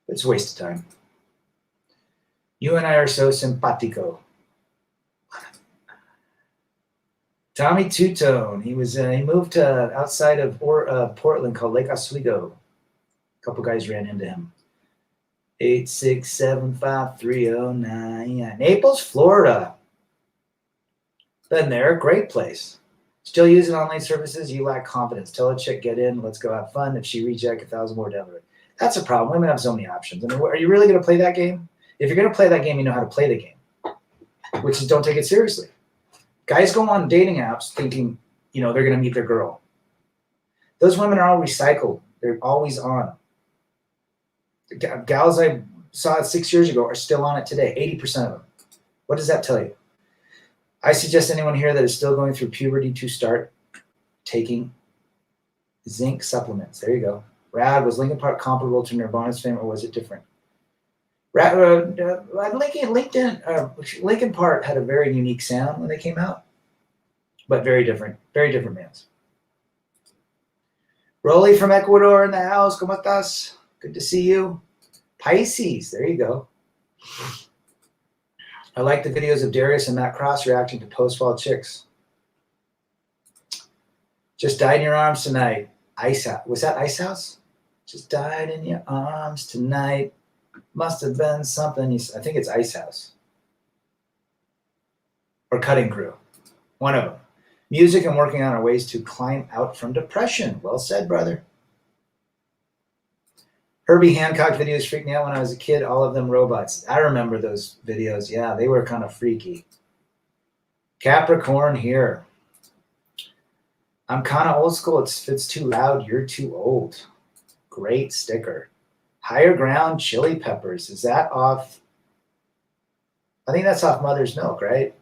It's a waste of time. You and I are so simpatico. Tommy Two-Tone. He moved to outside of Portland called Lake Oswego. A couple guys ran into him. 8675309. Naples, Florida. Been there. Great place. Still using online services? You lack confidence. Tell a chick, get in. Let's go have fun. If she reject, 1,000 more down the road. That's a problem. Women have so many options. I mean, are you really going to play that game? If you're going to play that game, you know how to play the game, which is don't take it seriously. Guys go on dating apps thinking, they're going to meet their girl. Those women are all recycled. They're always on. The gals I saw it 6 years ago are still on it today, 80% of them. What does that tell you? I suggest anyone here that is still going through puberty to start taking zinc supplements. There you go. Rad, was Linkin Park comparable to Nirvana's fame, or was it different? Linkin Park had a very unique sound when they came out, but very different bands. Rolly from Ecuador in the house. ¿Cómo estás? Good to see you. Pisces. There you go. I like the videos of Darius and Matt Cross reacting to post-fall chicks. Just died in your arms tonight. Ice House. Was that Ice House? Just died in your arms tonight. Must have been something. I think it's Ice House. Or Cutting Crew. One of them. Music and working on our ways to climb out from depression. Well said, brother. Herbie Hancock videos freaked me out when I was a kid. All of them robots. I remember those videos. Yeah, they were kind of freaky. Capricorn here. I'm kind of old school. If it's too loud, you're too old. Great sticker. Higher Ground Chili Peppers. Is that off? I think that's off Mother's Milk, right?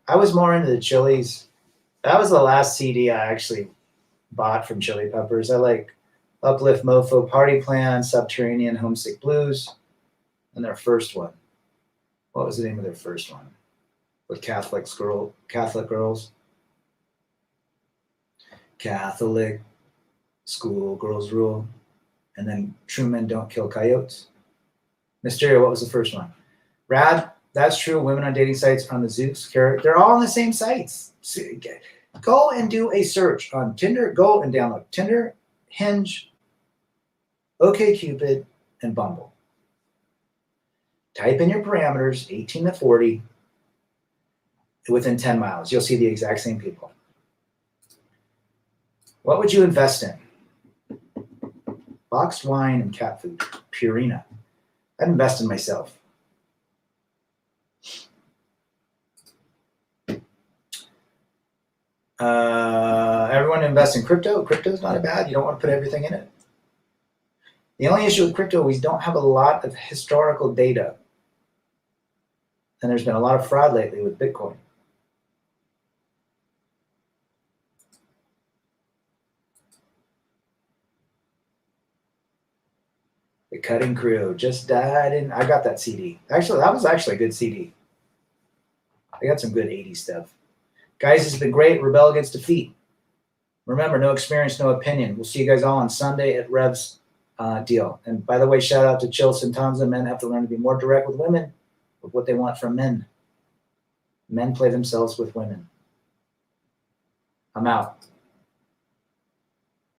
I was more into the Chili's. That was the last CD I actually bought from Chili Peppers. I like Uplift Mofo, Party Plan, Subterranean, Homesick Blues, and their first one. What was the name of their first one? With Catholic girls. Catholic School Girls Rule. And then True Men Don't Kill Coyotes. Mysterio, what was the first one? Rad, that's true. Women on dating sites on the Zooks, they're all on the same sites. Go and do a search on Tinder. Go and download Tinder, Hinge, OkCupid, and Bumble. Type in your parameters, 18 to 40, within 10 miles. You'll see the exact same people. What would you invest in? Boxed wine and cat food. Purina. I'd invest in myself. Everyone invest in crypto. Crypto's not bad. You don't want to put everything in it. The only issue with crypto, we don't have a lot of historical data. And there's been a lot of fraud lately with Bitcoin. The Cutting Crew just died in. I got that CD. Actually, that was actually a good CD. I got some good 80s stuff. Guys, it's been great. Rebel against defeat. Remember, no experience, no opinion. We'll see you guys all on Sunday at Rev's deal. And by the way, shout out to Chill Santanza. Men have to learn to be more direct with women, with what they want from men. Men play themselves with women. I'm out.